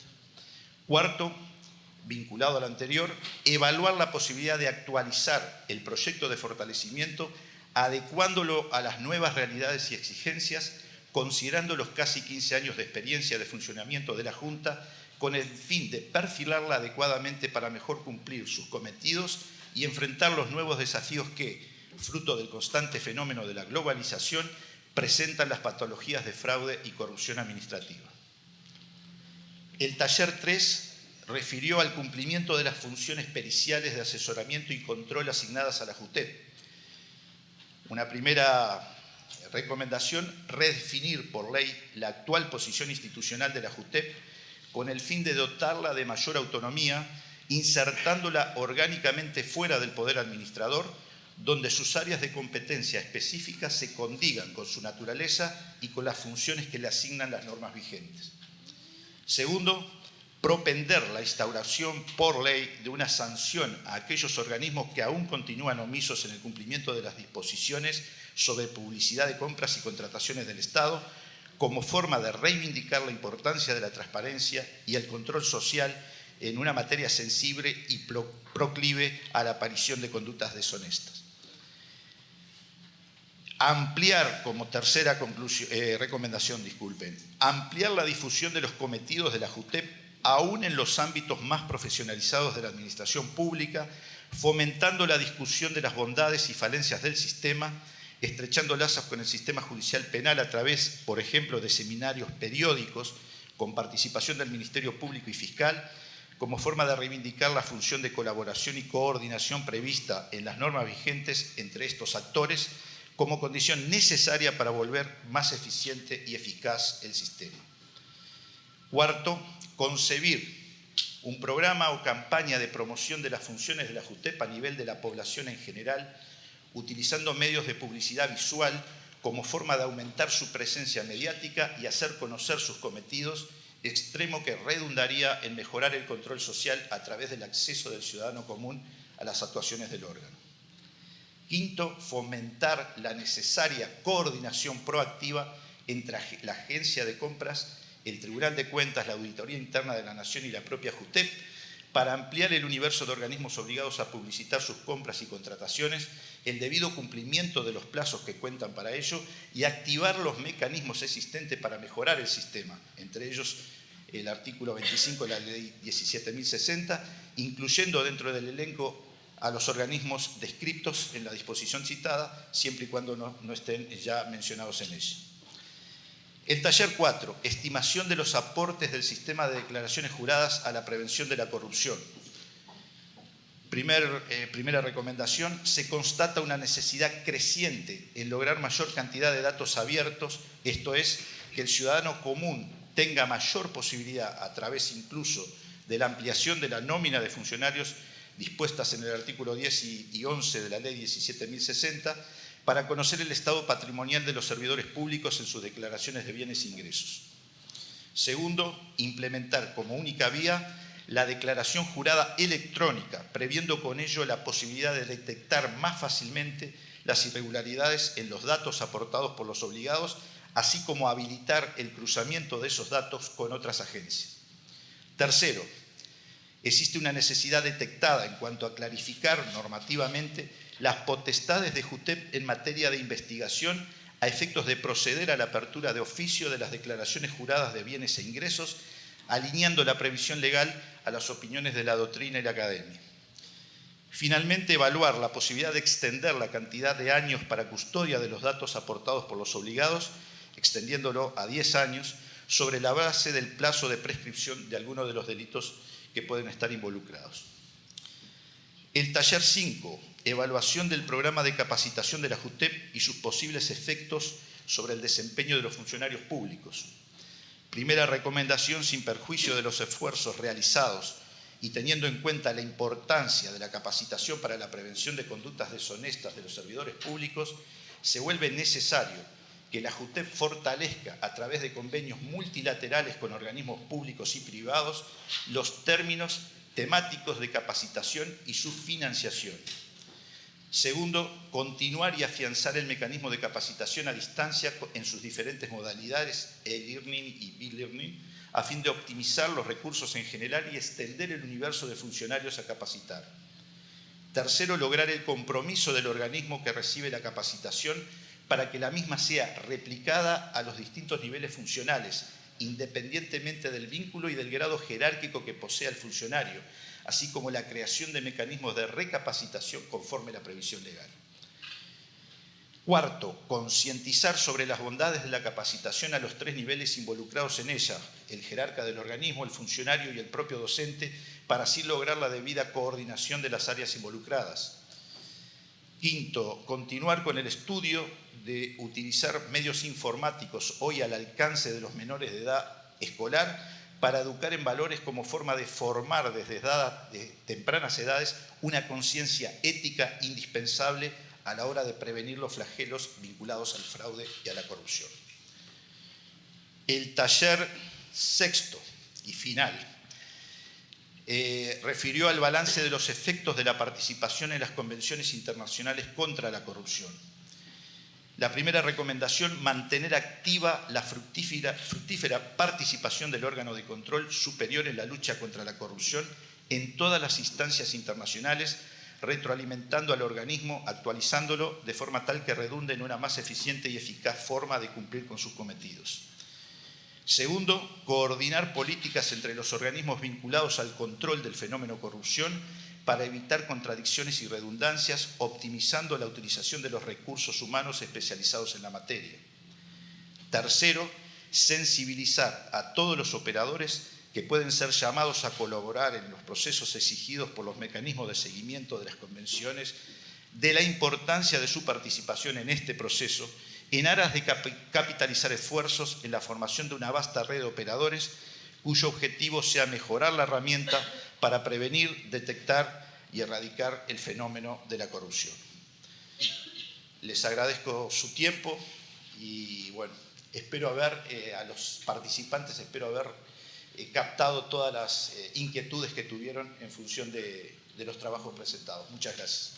Cuarto, vinculado al anterior, evaluar la posibilidad de actualizar el proyecto de fortalecimiento adecuándolo a las nuevas realidades y exigencias, considerando los casi 15 años de experiencia de funcionamiento de la Junta, con el fin de perfilarla adecuadamente para mejor cumplir sus cometidos y enfrentar los nuevos desafíos que, fruto del constante fenómeno de la globalización, presentan las patologías de fraude y corrupción administrativa. El taller 3 refirió al cumplimiento de las funciones periciales de asesoramiento y control asignadas a la JUTEP. Una primera recomendación, redefinir por ley la actual posición institucional de la JUTEP con el fin de dotarla de mayor autonomía, insertándola orgánicamente fuera del poder administrador, donde sus áreas de competencia específicas se condigan con su naturaleza y con las funciones que le asignan las normas vigentes. Segundo, propender la instauración por ley de una sanción a aquellos organismos que aún continúan omisos en el cumplimiento de las disposiciones sobre publicidad de compras y contrataciones del Estado, como forma de reivindicar la importancia de la transparencia y el control social en una materia sensible y proclive a la aparición de conductas deshonestas. Ampliar, como tercera recomendación, ampliar la difusión de los cometidos de la JUTEP aún en los ámbitos más profesionalizados de la administración pública, fomentando la discusión de las bondades y falencias del sistema, estrechando lazos con el sistema judicial penal a través, por ejemplo, de seminarios periódicos con participación del Ministerio Público y Fiscal, como forma de reivindicar la función de colaboración y coordinación prevista en las normas vigentes entre estos actores, como condición necesaria para volver más eficiente y eficaz el sistema. Cuarto, concebir un programa o campaña de promoción de las funciones de la JUTEP a nivel de la población en general, utilizando medios de publicidad visual como forma de aumentar su presencia mediática y hacer conocer sus cometidos, extremo que redundaría en mejorar el control social a través del acceso del ciudadano común a las actuaciones del órgano. Quinto, fomentar la necesaria coordinación proactiva entre la Agencia de Compras, el Tribunal de Cuentas, la Auditoría Interna de la Nación y la propia JUTEP, para ampliar el universo de organismos obligados a publicitar sus compras y contrataciones, el debido cumplimiento de los plazos que cuentan para ello y activar los mecanismos existentes para mejorar el sistema, entre ellos el artículo 25 de la Ley 17.060, incluyendo dentro del elenco a los organismos descriptos en la disposición citada, siempre y cuando no estén ya mencionados en ella. El taller 4, estimación de los aportes del sistema de declaraciones juradas a la prevención de la corrupción. Primera recomendación, se constata una necesidad creciente en lograr mayor cantidad de datos abiertos, esto es, que el ciudadano común tenga mayor posibilidad, a través incluso de la ampliación de la nómina de funcionarios dispuestas en el artículo 10 y 11 de la Ley 17.060, para conocer el estado patrimonial de los servidores públicos en sus declaraciones de bienes e ingresos. Segundo, implementar como única vía la declaración jurada electrónica, previendo con ello la posibilidad de detectar más fácilmente las irregularidades en los datos aportados por los obligados, así como habilitar el cruzamiento de esos datos con otras agencias. Tercero, existe una necesidad detectada en cuanto a clarificar normativamente las potestades de JUTEP en materia de investigación a efectos de proceder a la apertura de oficio de las declaraciones juradas de bienes e ingresos, alineando la previsión legal a las opiniones de la doctrina y la academia. Finalmente, evaluar la posibilidad de extender la cantidad de años para custodia de los datos aportados por los obligados, extendiéndolo a 10 años, sobre la base del plazo de prescripción de algunos de los delitos que pueden estar involucrados. El taller 5, evaluación del programa de capacitación de la JUTEP y sus posibles efectos sobre el desempeño de los funcionarios públicos. Primera recomendación, sin perjuicio de los esfuerzos realizados y teniendo en cuenta la importancia de la capacitación para la prevención de conductas deshonestas de los servidores públicos, se vuelve necesario que la JUTEP fortalezca a través de convenios multilaterales con organismos públicos y privados los términos temáticos de capacitación y su financiación. Segundo, continuar y afianzar el mecanismo de capacitación a distancia en sus diferentes modalidades, e-learning y e-learning, a fin de optimizar los recursos en general y extender el universo de funcionarios a capacitar. Tercero, lograr el compromiso del organismo que recibe la capacitación para que la misma sea replicada a los distintos niveles funcionales, independientemente del vínculo y del grado jerárquico que posea el funcionario, así como la creación de mecanismos de recapacitación conforme a la previsión legal. Cuarto, concientizar sobre las bondades de la capacitación a los 3 niveles involucrados en ella, el jerarca del organismo, el funcionario y el propio docente, para así lograr la debida coordinación de las áreas involucradas. Quinto, continuar con el estudio de utilizar medios informáticos hoy al alcance de los menores de edad escolar para educar en valores como forma de formar desde tempranas edades una conciencia ética indispensable a la hora de prevenir los flagelos vinculados al fraude y a la corrupción. El taller sexto y final refirió al balance de los efectos de la participación en las convenciones internacionales contra la corrupción. La primera recomendación, mantener activa la fructífera participación del órgano de control superior en la lucha contra la corrupción en todas las instancias internacionales, retroalimentando al organismo, actualizándolo de forma tal que redunde en una más eficiente y eficaz forma de cumplir con sus cometidos. Segundo, coordinar políticas entre los organismos vinculados al control del fenómeno corrupción para evitar contradicciones y redundancias, optimizando la utilización de los recursos humanos especializados en la materia. Tercero, sensibilizar a todos los operadores que pueden ser llamados a colaborar en los procesos exigidos por los mecanismos de seguimiento de las convenciones de la importancia de su participación en este proceso en aras de capitalizar esfuerzos en la formación de una vasta red de operadores cuyo objetivo sea mejorar la herramienta para prevenir, detectar y erradicar el fenómeno de la corrupción. Les agradezco su tiempo y bueno, espero haber, a los participantes, espero haber captado todas las inquietudes que tuvieron en función de los trabajos presentados. Muchas gracias.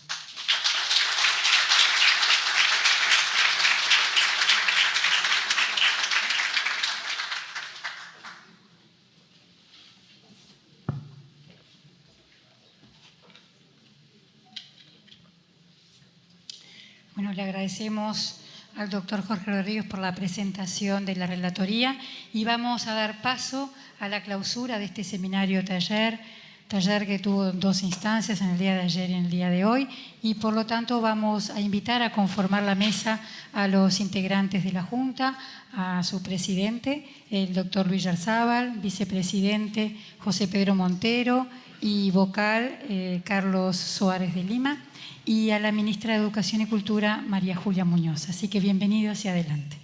Bueno, le agradecemos al doctor Jorge Rodríguez por la presentación de la relatoría y vamos a dar paso a la clausura de este seminario taller que tuvo 2 instancias en el día de ayer y en el día de hoy, y por lo tanto vamos a invitar a conformar la mesa a los integrantes de la Junta, a su presidente, el doctor Luis Yarzábal, vicepresidente José Pedro Montero y vocal Carlos Suárez de Lima, y a la ministra de Educación y Cultura, María Julia Muñoz. Así que bienvenidos y adelante.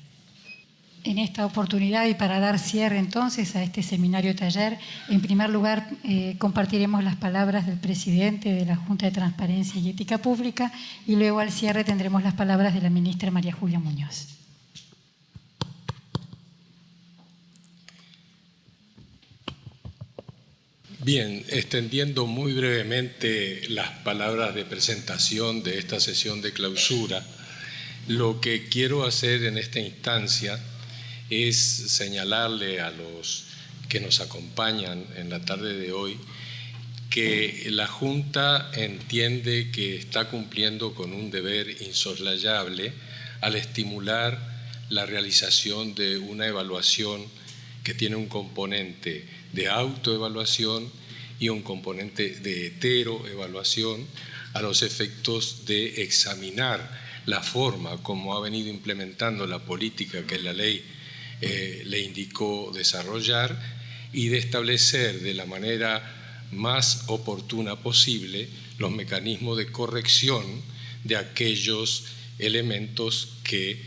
En esta oportunidad y para dar cierre entonces a este seminario taller, en primer lugar compartiremos las palabras del presidente de la Junta de Transparencia y Ética Pública y luego al cierre tendremos las palabras de la ministra María Julia Muñoz. Bien, extendiendo muy brevemente las palabras de presentación de esta sesión de clausura, lo que quiero hacer en esta instancia es señalarle a los que nos acompañan en la tarde de hoy que la Junta entiende que está cumpliendo con un deber insoslayable al estimular la realización de una evaluación que tiene un componente de autoevaluación y un componente de heteroevaluación a los efectos de examinar la forma como ha venido implementando la política que la ley le indicó desarrollar y de establecer de la manera más oportuna posible los mecanismos de corrección de aquellos elementos que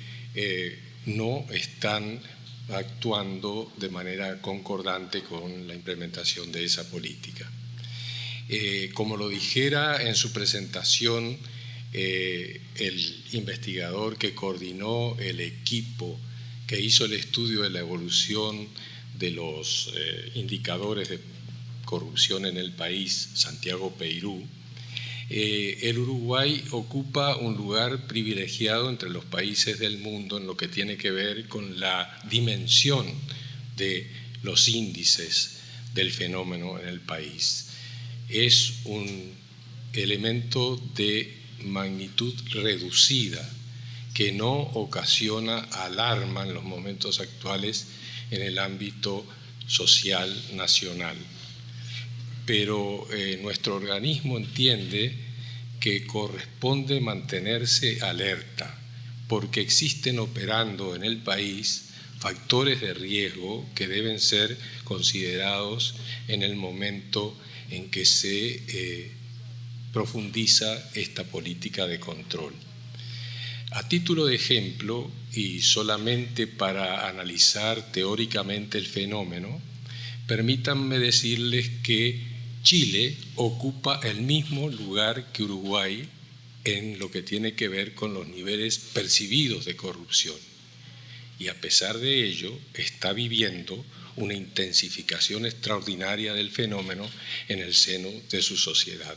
no están actuando de manera concordante con la implementación de esa política. Como lo dijera en su presentación el investigador que coordinó el equipo que hizo el estudio de la evolución de los indicadores de corrupción en el país, Santiago Peirú, el Uruguay ocupa un lugar privilegiado entre los países del mundo en lo que tiene que ver con la dimensión de los índices del fenómeno en el país. Es un elemento de magnitud reducida que no ocasiona alarma en los momentos actuales en el ámbito social nacional. Pero nuestro organismo entiende que corresponde mantenerse alerta porque existen operando en el país factores de riesgo que deben ser considerados en el momento en que se profundiza esta política de control. A título de ejemplo, y solamente para analizar teóricamente el fenómeno, permítanme decirles que Chile ocupa el mismo lugar que Uruguay en lo que tiene que ver con los niveles percibidos de corrupción. Y a pesar de ello, está viviendo una intensificación extraordinaria del fenómeno en el seno de su sociedad.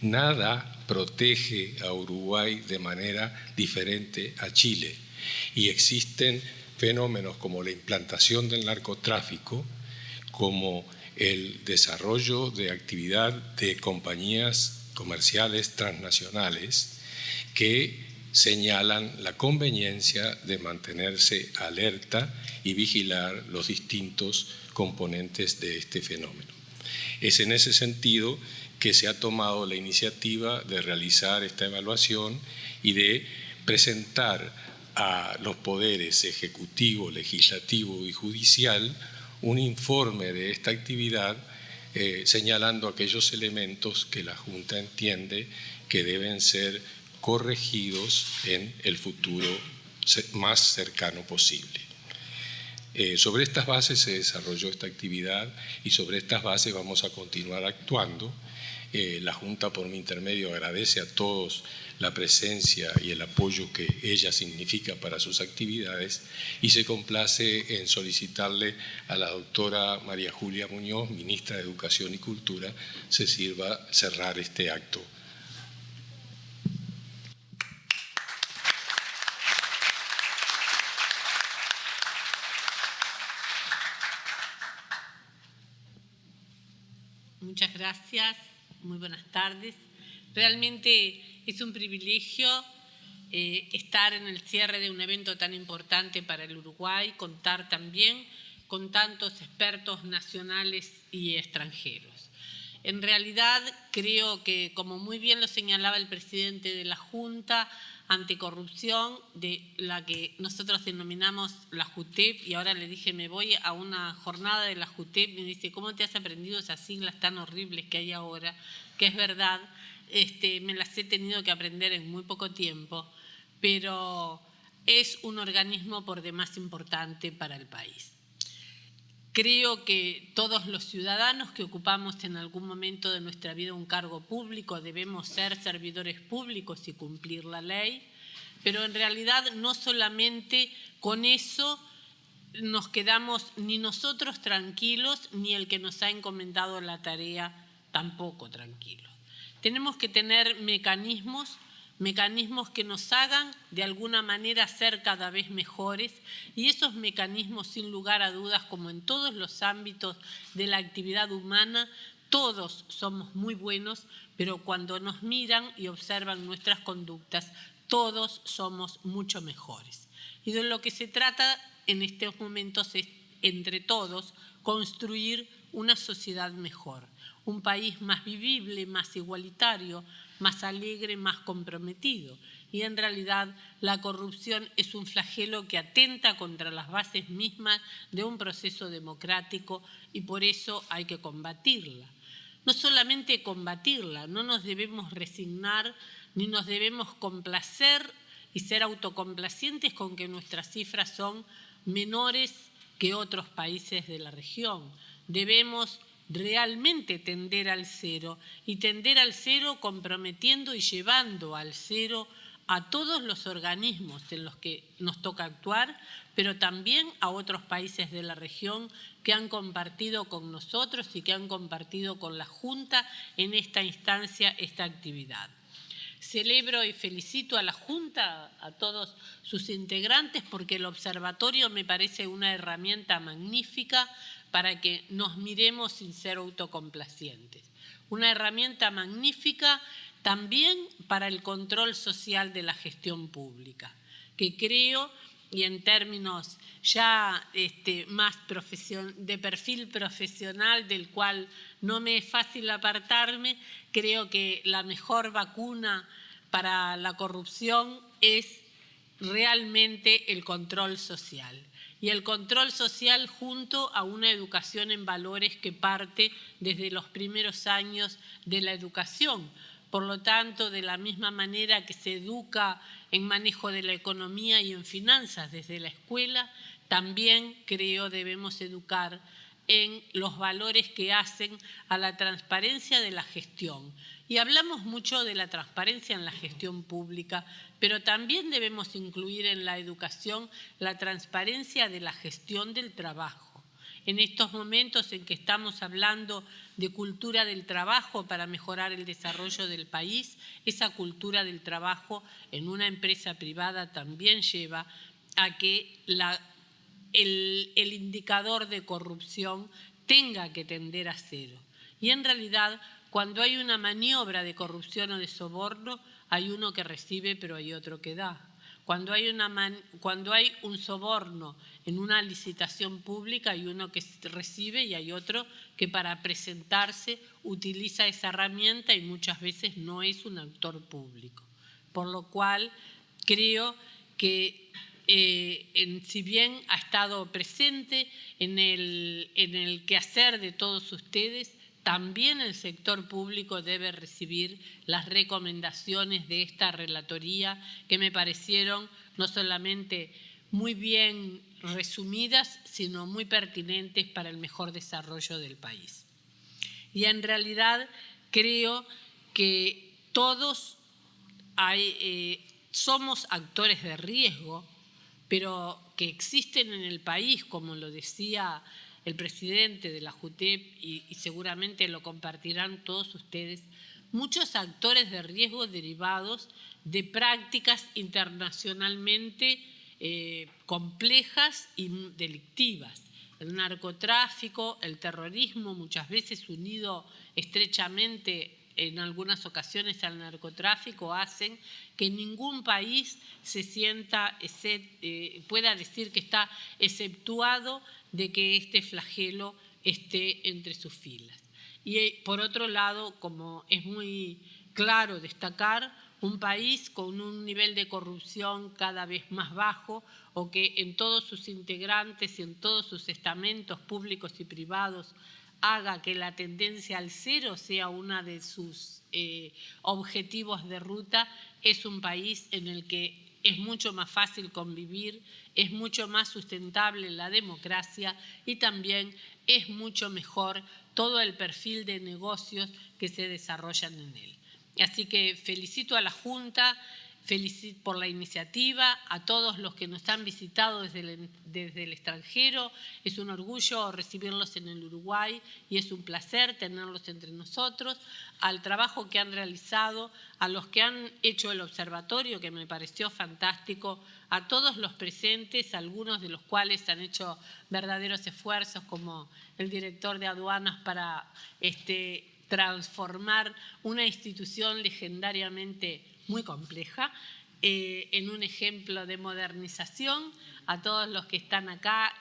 Nada protege a Uruguay de manera diferente a Chile. Y existen fenómenos como la implantación del narcotráfico, como el desarrollo de actividad de compañías comerciales transnacionales que señalan la conveniencia de mantenerse alerta y vigilar los distintos componentes de este fenómeno. Es en ese sentido que se ha tomado la iniciativa de realizar esta evaluación y de presentar a los poderes ejecutivo, legislativo y judicial un informe de esta actividad señalando aquellos elementos que la Junta entiende que deben ser corregidos en el futuro más cercano posible. Sobre estas bases se desarrolló esta actividad y sobre estas bases vamos a continuar actuando. La Junta, por mi intermedio, agradece a todos la presencia y el apoyo que ella significa para sus actividades y se complace en solicitarle a la doctora María Julia Muñoz, ministra de Educación y Cultura, se sirva cerrar este acto. Muchas gracias, muy buenas tardes. Realmente es un privilegio estar en el cierre de un evento tan importante para el Uruguay, contar también con tantos expertos nacionales y extranjeros. En realidad creo que, como muy bien lo señalaba el presidente de la Junta Anticorrupción, de la que nosotros denominamos la JUTEP, y ahora le dije, me voy a una jornada de la JUTEP, y me dice, ¿cómo te has aprendido esas siglas tan horribles que hay ahora? Que es verdad, me las he tenido que aprender en muy poco tiempo, pero es un organismo por demás importante para el país. Creo que todos los ciudadanos que ocupamos en algún momento de nuestra vida un cargo público debemos ser servidores públicos y cumplir la ley, pero en realidad no solamente con eso nos quedamos ni nosotros tranquilos, ni el que nos ha encomendado la tarea tampoco tranquilo. Tenemos que tener mecanismos que nos hagan de alguna manera ser cada vez mejores, y esos mecanismos, sin lugar a dudas, como en todos los ámbitos de la actividad humana, todos somos muy buenos, pero cuando nos miran y observan nuestras conductas, todos somos mucho mejores. Y de lo que se trata en estos momentos es, entre todos, construir una sociedad mejor, un país más vivible, más igualitario, más alegre, más comprometido. Y en realidad la corrupción es un flagelo que atenta contra las bases mismas de un proceso democrático y por eso hay que combatirla. No solamente combatirla, no nos debemos resignar ni nos debemos complacer y ser autocomplacientes con que nuestras cifras son menores que otros países de la región. Debemos realmente tender al cero y tender al cero comprometiendo y llevando al cero a todos los organismos en los que nos toca actuar, pero también a otros países de la región que han compartido con nosotros y que han compartido con la Junta en esta instancia esta actividad. Celebro y felicito a la Junta, a todos sus integrantes, porque el observatorio me parece una herramienta magnífica para que nos miremos sin ser autocomplacientes. Una herramienta magnífica también para el control social de la gestión pública, que creo, y en términos ya más de perfil profesional del cual no me es fácil apartarme, creo que la mejor vacuna para la corrupción es realmente el control social. Y el control social junto a una educación en valores que parte desde los primeros años de la educación. Por lo tanto, de la misma manera que se educa en manejo de la economía y en finanzas desde la escuela, también creo debemos educar en los valores que hacen a la transparencia de la gestión. Y hablamos mucho de la transparencia en la gestión pública, pero también debemos incluir en la educación la transparencia de la gestión del trabajo. En estos momentos en que estamos hablando de cultura del trabajo para mejorar el desarrollo del país, esa cultura del trabajo en una empresa privada también lleva a que el indicador de corrupción tenga que tender a cero. Y en realidad, cuando hay una maniobra de corrupción o de soborno, hay uno que recibe, pero hay otro que da. Cuando hay un soborno en una licitación pública, hay uno que recibe y hay otro que para presentarse utiliza esa herramienta y muchas veces no es un actor público. Por lo cual, creo que si bien ha estado presente en el quehacer de todos ustedes, también el sector público debe recibir las recomendaciones de esta relatoría que me parecieron no solamente muy bien resumidas, sino muy pertinentes para el mejor desarrollo del país. Y en realidad creo que todos somos actores de riesgo, pero que existen en el país, como lo decía el presidente de la JUTEP, y seguramente lo compartirán todos ustedes, muchos actores de riesgo derivados de prácticas internacionalmente complejas y delictivas. El narcotráfico, el terrorismo, muchas veces unido estrechamente en algunas ocasiones al narcotráfico, hacen que ningún país se sienta, pueda decir que está exceptuado de que este flagelo esté entre sus filas. Y por otro lado, como es muy claro destacar, un país con un nivel de corrupción cada vez más bajo o que en todos sus integrantes y en todos sus estamentos públicos y privados haga que la tendencia al cero sea uno de sus objetivos de ruta, es un país en el que es mucho más fácil convivir, es mucho más sustentable la democracia y también es mucho mejor todo el perfil de negocios que se desarrollan en él. Así que felicito a la Junta por la iniciativa, a todos los que nos han visitado desde el extranjero. Es un orgullo recibirlos en el Uruguay y es un placer tenerlos entre nosotros. Al trabajo que han realizado, a los que han hecho el observatorio, que me pareció fantástico, a todos los presentes, algunos de los cuales han hecho verdaderos esfuerzos, como el director de aduanas para transformar una institución legendariamente muy compleja en un ejemplo de modernización. A todos los que están acá,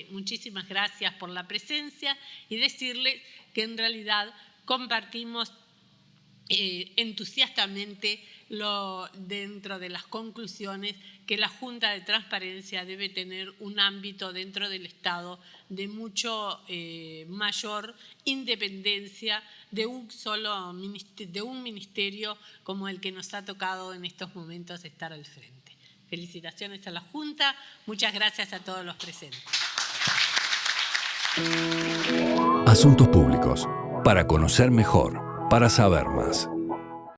muchísimas gracias por la presencia y decirles que en realidad compartimos entusiastamente dentro de las conclusiones que la Junta de Transparencia debe tener un ámbito dentro del Estado de mucho mayor independencia de un ministerio como el que nos ha tocado en estos momentos estar al frente. Felicitaciones a la Junta, muchas gracias a todos los presentes. Asuntos públicos, para conocer mejor, para saber más.